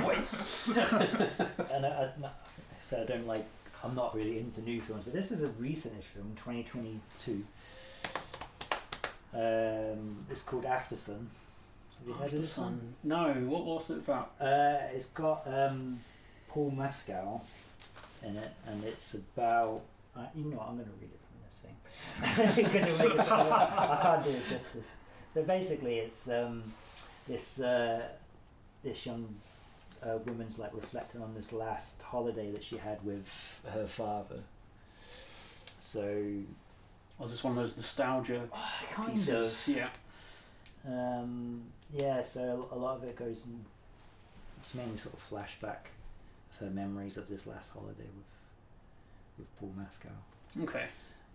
Waits. And I said I don't like. I'm not really into new films, but this is a recentish film, 2022. It's called Aftersun. Have you heard of this one? No. What's it about? It's got Paul Mescal in it, and it's about. You know what? I'm going to read it from this thing because I can't do it justice. So basically, it's this young woman's like reflecting on this last holiday that she had with her father. So, was this one of those nostalgia kind pieces? of? Yeah. Yeah. So a lot of it goes in. It's mainly sort of flashback of her memories of this last holiday with Paul Mescal. Okay.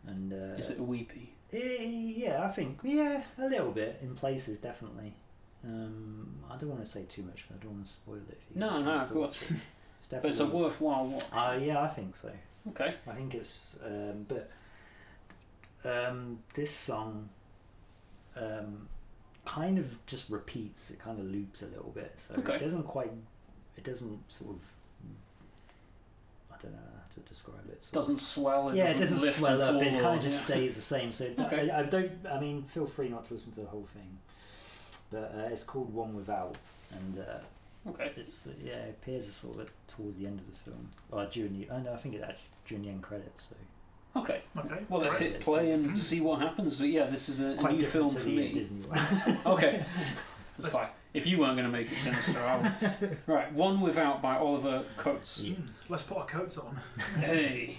And is it a weepy? Yeah, I think a little bit in places, definitely. I don't want to say too much, but I don't want to spoil it. If you No, of course. But it's a worthwhile watch. Yeah, I think so. Okay. I think it's, this song kind of just repeats. It kind of loops a little bit, so it doesn't sort of. I don't know how to describe it. Doesn't swell. It doesn't swell up. It kind of just stays the same. So I mean, feel free not to listen to the whole thing. But it's called One Without, and it's it appears sort of towards the end of the film, or during the. I think it's actually during the end credits. So. Okay. Well, let's hit play and see what happens. But yeah, this is a new film for me. Disney one. Okay. That's fine. If you weren't going to make it sinister, I would. Right, One Without by Oliver Coates. Yeah. Let's put our coats on. Hey.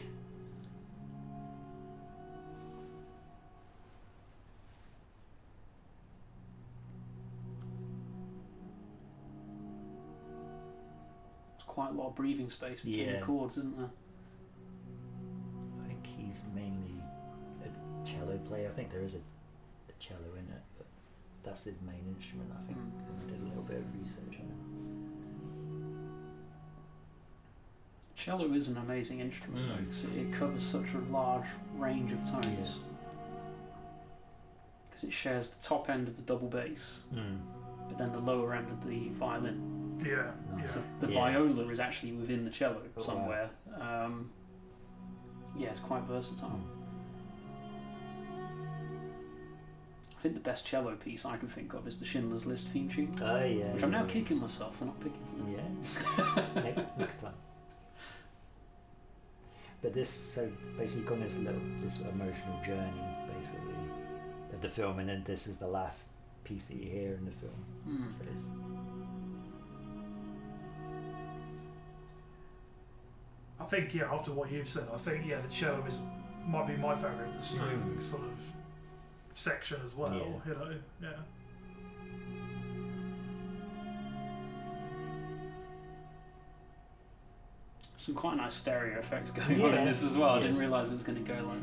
There's quite a lot of breathing space between the chords, isn't there? I think he's mainly a cello player. I think there is a cello in it, but that's his main instrument. I think I did a little bit of research on it. Cello is an amazing instrument though, because it covers such a large range of tones. Because it shares the top end of the double bass, but then the lower end of the violin. Yeah. So the viola is actually within the cello somewhere. Wow. It's quite versatile. I think the best cello piece I can think of is the Schindler's List theme tune. Oh yeah. Which I'm now kicking myself for not picking for this. Yeah. Next time. But so basically gone this emotional journey basically of the film, and then this is the last piece that you hear in the film. So it's, I think after what you've said, I think the cello might be my favourite, the string sort of section as well. You know, Some quite nice stereo effects going on in this as well. I didn't realise it was going to go like.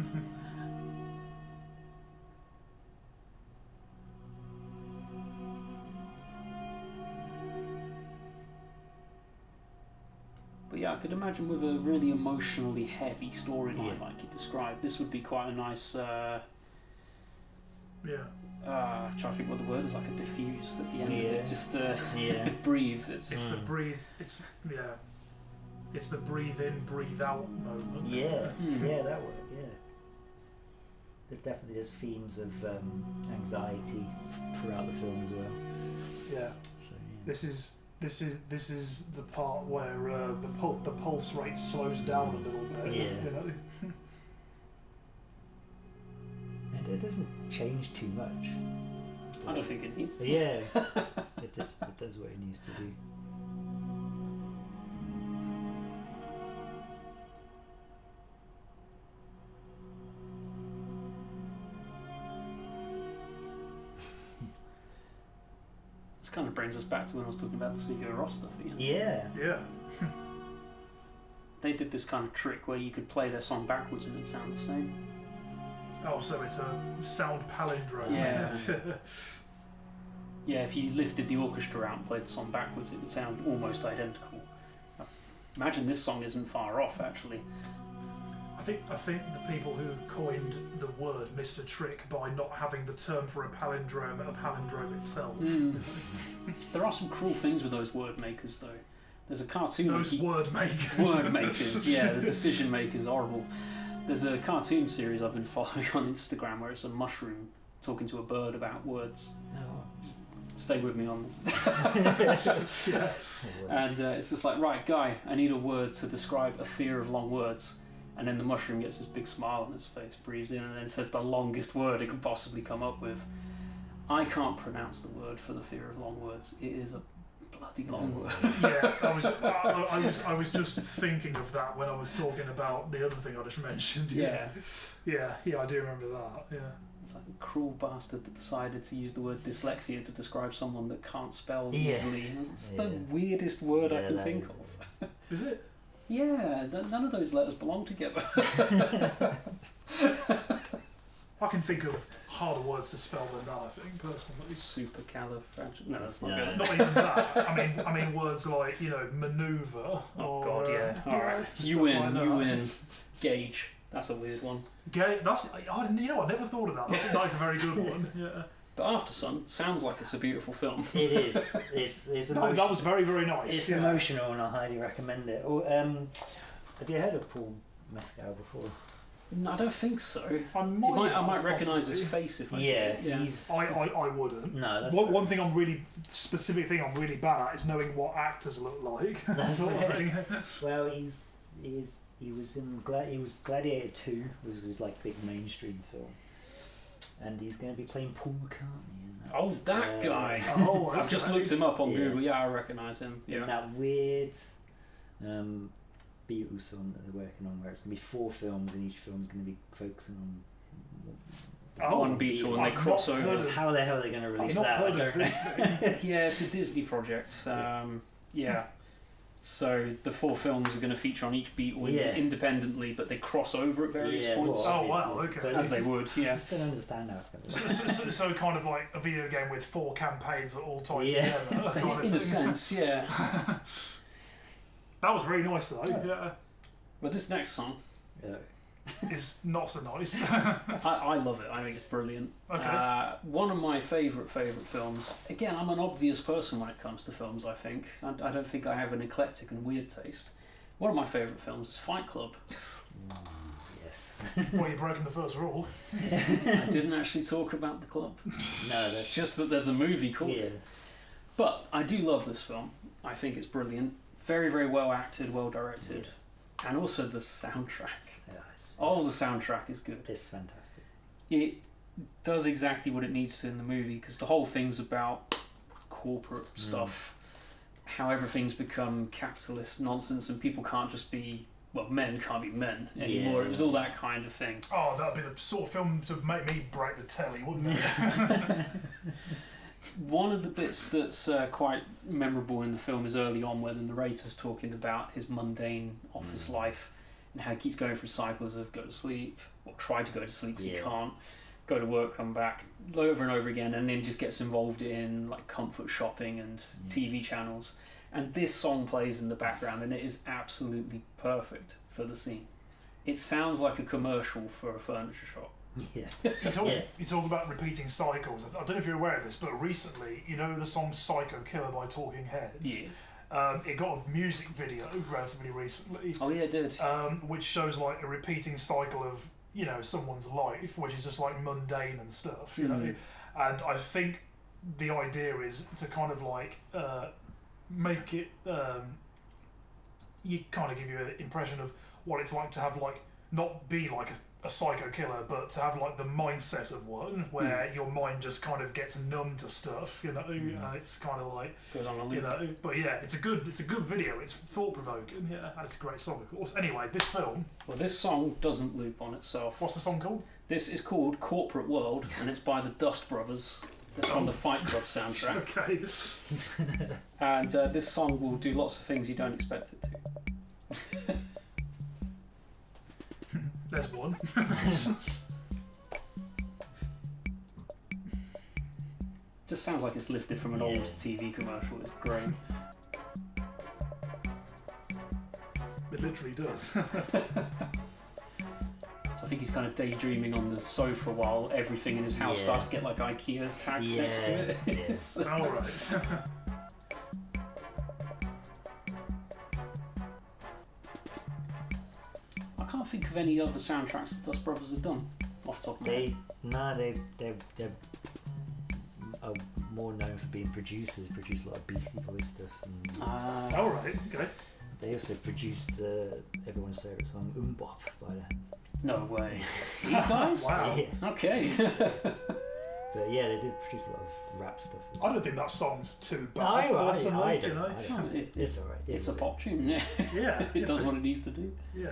But yeah, I could imagine with a really emotionally heavy storyline like you described, this would be quite a nice. Trying to think what the word is, like a diffuse at the end of it. Just breathe. It's the breathe. It's the breathe in, breathe out moment. Yeah, that worked. Yeah, there's themes of anxiety throughout the film as well. Yeah. So this is the part where the pulse rate slows down a little bit. Yeah. You know? And it doesn't change too much. I don't think it needs to. Yeah, it does what it needs to do. This kind of brings us back to when I was talking about the Sigur Rós stuff again. Yeah. They did this kind of trick where you could play their song backwards and it'd sound the same. Oh, so it's a sound palindrome. Yeah. Yeah, if you lifted the orchestra out and played the song backwards, it would sound almost identical. Imagine this song isn't far off, actually. I think the people who coined the word Mr. Trick by not having the term for a palindrome itself. There are some cruel things with those word makers, though. There's a cartoon. Those word makers. Word makers, yeah, the decision makers, horrible. There's a cartoon series I've been following on Instagram where it's a mushroom talking to a bird about words. Oh. Stay with me on this. Yeah. And it's just like, right, guy, I need a word to describe a fear of long words. And then the mushroom gets this big smile on his face, breathes in, and then says the longest word it could possibly come up with. I can't pronounce the word for the fear of long words. It is a bloody long word. Yeah, I was just thinking of that when I was talking about the other thing I just mentioned. Yeah. Yeah, I do remember that. Yeah. It's like a cruel bastard that decided to use the word dyslexia to describe someone that can't spell easily. It's the weirdest word I can think of. Is it? Yeah, none of those letters belong together. I can think of harder words to spell than that, I think, personally. Supercalifragilistic. No, that's not good. Not even that. I mean words like, manoeuvre. Oh, God, yeah. Alright. You win. Gauge. That's a weird one. I never thought of that. That's a very good one. Yeah. But After Sun sounds like it's a beautiful film. It is. It's emotional. That was very, very nice. It's emotional, and I highly recommend it. Have you heard of Paul Mescal before? No, I don't think so. I might recognise his face if I see it. Yeah. I wouldn't. No, that's one thing I'm really bad at is knowing what actors look like. That's sort of thing. Well, he was Gladiator 2 was his like big mainstream film, and he's going to be playing Paul McCartney in that. Oh, that guy! I've just looked him up on Google. Yeah, I recognise him. Yeah. In that weird Beatles film that they're working on, where it's going to be 4 films, and each film is going to be focusing on one Beatle, and they cross over. How the hell are they going to release that? I don't know. Yeah, it's a Disney project. Yeah. So the 4 films are going to feature on each Beatle independently, but they cross over at various points. Oh wow, okay. As they would, yeah. I just don't understand how it's going to work. So kind of like a video game with 4 campaigns that all tie together. In a sense, yeah. That was very nice though. Yeah. But this next song is not so nice. I love it. I think it's brilliant. Okay. One of my favourite films. Again, I'm an obvious person when it comes to films, I think. I don't think I have an eclectic and weird taste. One of my favourite films is Fight Club. Yes. Well, you've broken the first rule. I didn't actually talk about the club. No, that's just that there's a movie called it. But I do love this film. I think it's brilliant. Very, very well acted, well directed. Yeah. And also the soundtrack. Yeah, the soundtrack is good. It's fantastic. It does exactly what it needs to in the movie, because the whole thing's about corporate stuff, how everything's become capitalist nonsense, and people can't just be, men can't be men anymore. It was all that kind of thing. Oh, that'd be the sort of film to make me break the telly, wouldn't it? One of the bits that's quite memorable in the film is early on, where the narrator's talking about his mundane office life and how he keeps going through cycles of go to sleep, or try to go to sleep because he can't, go to work, come back, over and over again, and then just gets involved in like comfort shopping and TV channels. And this song plays in the background, and it is absolutely perfect for the scene. It sounds like a commercial for a furniture shop. Yeah. You talk about repeating cycles. I don't know if you're aware of this, but recently, the song Psycho Killer by Talking Heads? Yeah. It got a music video relatively recently. Oh yeah, it did. Which shows like a repeating cycle of, someone's life, which is just like mundane and stuff, you know. And I think the idea is to kind of like make it, you kind of give you an impression of what it's like to have like, not be like a psycho killer, but to have like the mindset of one, where your mind just kind of gets numb to stuff, and it's kind of like goes on a loop. But yeah, it's a good video. It's thought provoking, and it's a great song, of course. Anyway, this film. Well, this song doesn't loop on itself. What's the song called? This is called Corporate World, and it's by the Dust Brothers. It's from the Fight Club soundtrack. Okay. And this song will do lots of things you don't expect it to. There's one. Just sounds like it's lifted from an old TV commercial. It's great. It literally does. think he's kind of daydreaming on the sofa while everything in his house starts to get like IKEA tags next to it. Yes. Alright. I can't think of any other soundtracks the Dust Brothers have done off the top of my head. They're more known for being producers. Produced a lot of Beastie Boys stuff. And Alright, okay. they also produced everyone's favourite song Bop by the Hands. No way. These guys? Wow. Yeah. Okay. But yeah, they did produce a lot of rap stuff. I don't think that song's too bad. I personally, don't. you know? It's alright. It's a pop tune. Yeah. It does what it needs to do. Yeah.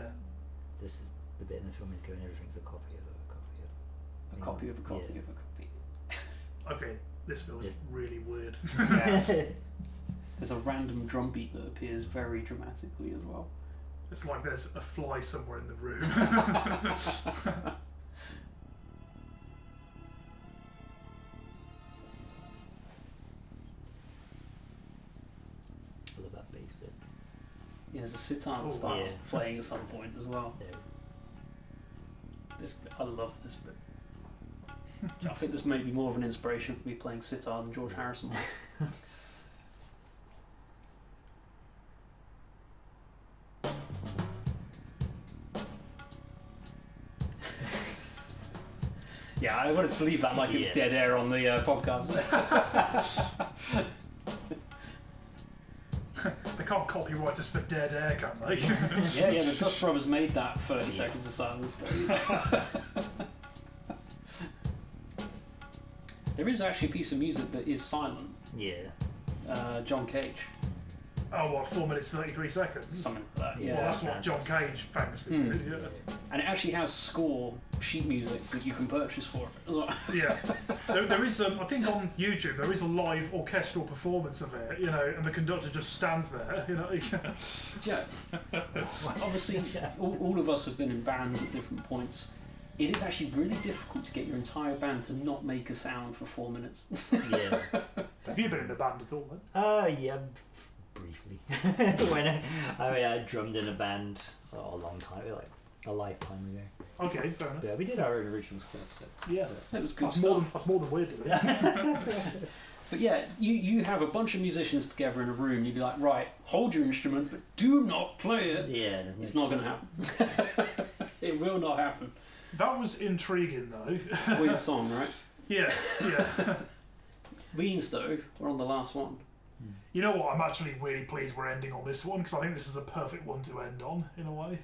This is the bit in the film going, everything's a copy of a copy of A copy of a copy yeah. of a copy. Okay, this feels Yes. really weird. There's a random drum beat that appears very dramatically as well. It's like there's a fly somewhere in the room. I love that bass bit. Yeah, there's a sitar that Oh, starts yeah. playing at some point as well. There it This bit, I love this bit. I think this may be more of an inspiration for me playing sitar than George Harrison. Yeah, I wanted to leave that like it was dead air on the podcast. They can't copyright us for dead air, can they? Yeah, the Dust Brothers made that 30 Seconds of Silence. There is actually a piece of music that is silent. Yeah. John Cage. Oh, what, 4 minutes 33 seconds? Something like that, Yeah. Well, yeah. that's what John Cage famously did, yeah. And it actually has score sheet music that you can purchase for it as well. Yeah. There is, I think on YouTube, there is a live orchestral performance of it, you know, and the conductor just stands there, you know. Yeah. Obviously, all of us have been in bands at different points. It is actually really difficult to get your entire band to not make a sound for 4 minutes. Yeah. Have you been in a band at all, then? Yeah, briefly. When I drummed in a band a long time, like a lifetime ago. Okay, fair enough. Yeah, we did our own original stuff. So. Yeah. That was good That's more than we're doing. But yeah, you have a bunch of musicians together in a room, you'd be like, right, hold your instrument, but do not play it. Yeah, It's not going to happen. It will not happen. That was intriguing, though. Weird song, right? Yeah. Beans, though, we're on the last one. You know what? I'm actually really pleased we're ending on this one, because I think this is a perfect one to end on, in a way.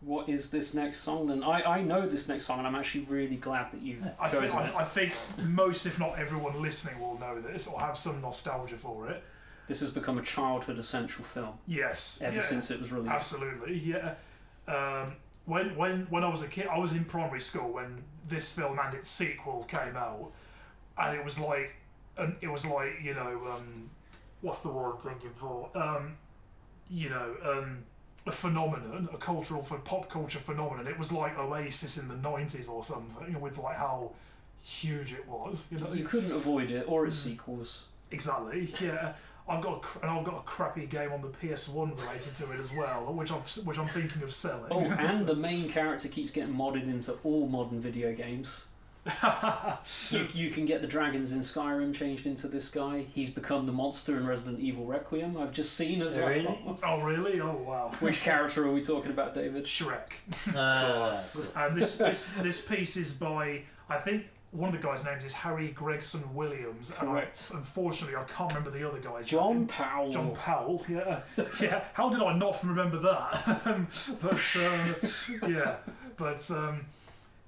What is this next song then? I know this next song, and I'm actually really glad that you've chosen it. I think most, if not everyone listening, will know this or have some nostalgia for it. This has become a childhood essential film. Yes. Ever since it was released. Absolutely, yeah. When I was a kid, I was in primary school when this film and its sequel came out, and it was like you know, what's the word I'm thinking for? A phenomenon, a pop culture phenomenon. It was like Oasis in the 90s or something, with like how huge it was. You know, You couldn't avoid it, or its sequels. exactly. Yeah, I've got a crappy game on the PS1 related to it as well, which I'm thinking of selling. Oh, and the main character keeps getting modded into all modern video games. You can get the dragons in Skyrim changed into this guy. He's become the monster in Resident Evil Requiem. I've just seen as well. Really? Oh really? Oh wow. Which character are we talking about, David? Shrek. Cool. And this piece is by, I think one of the guys' names is Harry Gregson Williams. Correct. And unfortunately, I can't remember the other guy's John name. Powell. John Powell, yeah. Yeah. How did I not remember that?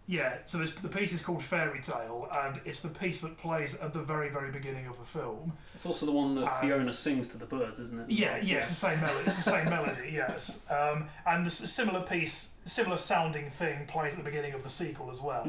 Yeah, so the piece is called Fairy Tale, and it's the piece that plays at the very, very beginning of the film. It's also the one that Fiona sings to the birds, isn't it? Yeah, it's the same melody. It's the same melody, yes. And the similar sounding thing plays at the beginning of the sequel as well.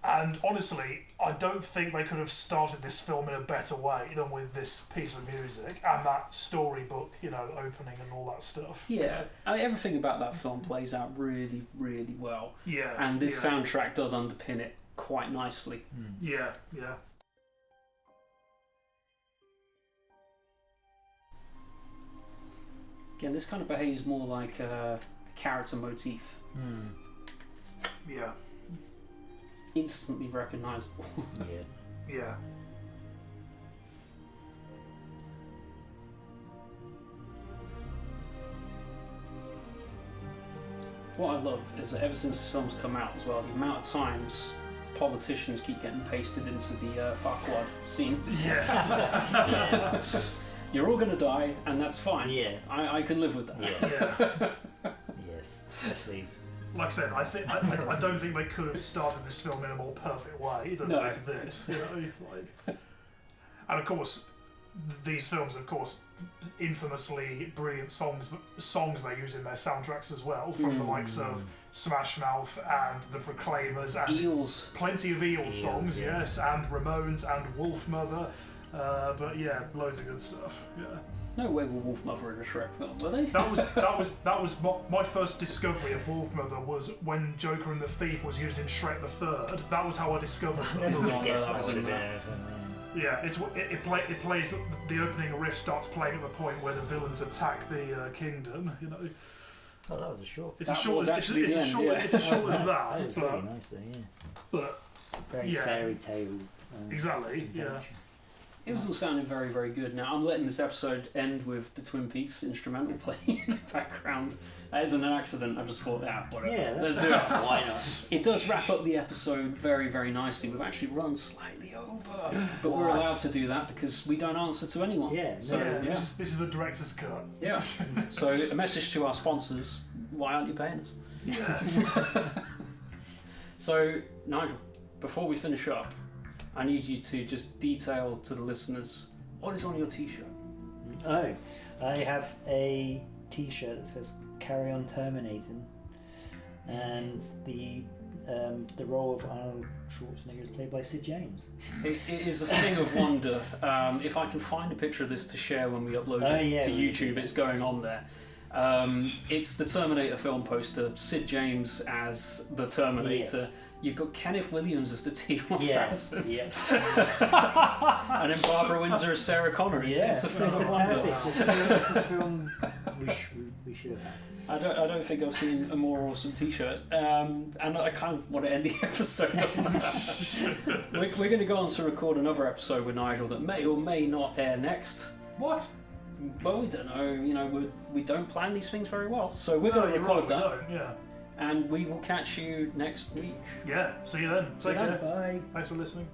And honestly, I don't think they could have started this film in a better way than with this piece of music and that storybook, you know, opening and all that stuff. Yeah, I mean, everything about that film plays out really, really well. Yeah. And this soundtrack does underpin it quite nicely. Yeah. Again, this kind of behaves more like a character motif. Yeah. Instantly recognisable. Yeah. What I love is that ever since this film's come out as well, the amount of times politicians keep getting pasted into the Farquaad scenes. Yes. You're all going to die, and that's fine. Yeah. I can live with that. Yeah. Yes, especially. Like I said, I don't think they could have started this film in a more perfect way than with this. You know, like, and of course, these films, of course, infamously brilliant songs they use in their soundtracks as well, from the likes of Smash Mouth and the Proclaimers and Eels. Plenty of Eels songs, yes, and Ramones and Wolfmother. But yeah, loads of good stuff. Yeah. No way were Wolfmother in a Shrek film, were they? That was my first discovery of Wolfmother was when Joker and the Thief was used in Shrek the Third. That was how I discovered them. Never would have guessed that that was would in have been. Yeah, it plays the opening riff starts playing at the point where the villains attack the kingdom. You know. Oh, that was a short. It's that as short was as actually it's the as end, short yeah. it's as short as that. That was very nice though, yeah. But Very fairy tale. Exactly. Yeah. invention. It was all sounding very, very good. Now, I'm letting this episode end with the Twin Peaks instrumental playing in the background. That isn't an accident. I just thought, whatever. Yeah, Let's do it. Why not? It does wrap up the episode very, very nicely. We've actually run slightly over. But we're allowed to do that because we don't answer to anyone. Yeah, So, This is the director's cut. Yeah. So, a message to our sponsors, why aren't you paying us? Yeah. So, Nigel, before we finish up, I need you to just detail to the listeners what is on your t-shirt. Oh, I have a t-shirt that says "Carry on Terminating," and the role of Arnold Schwarzenegger is played by Sid James. It is a thing of wonder. If I can find a picture of this to share when we upload it to YouTube, it's going on there. It's the Terminator film poster, Sid James as the Terminator. Yeah. You've got Kenneth Williams as the T-1000. And then Barbara Windsor as Sarah Connor. It's a film of wonder. This is a film we should have had. I don't think I've seen a more awesome t-shirt. And I kind of want to end the episode on that. We're going to go on to record another episode with Nigel that may or may not air next. What? Well, we don't know. You know, we don't plan these things very well. So we're going to record that. Don't, yeah. And we will catch you next week. Yeah, see you then. Take care. Bye. Thanks for listening.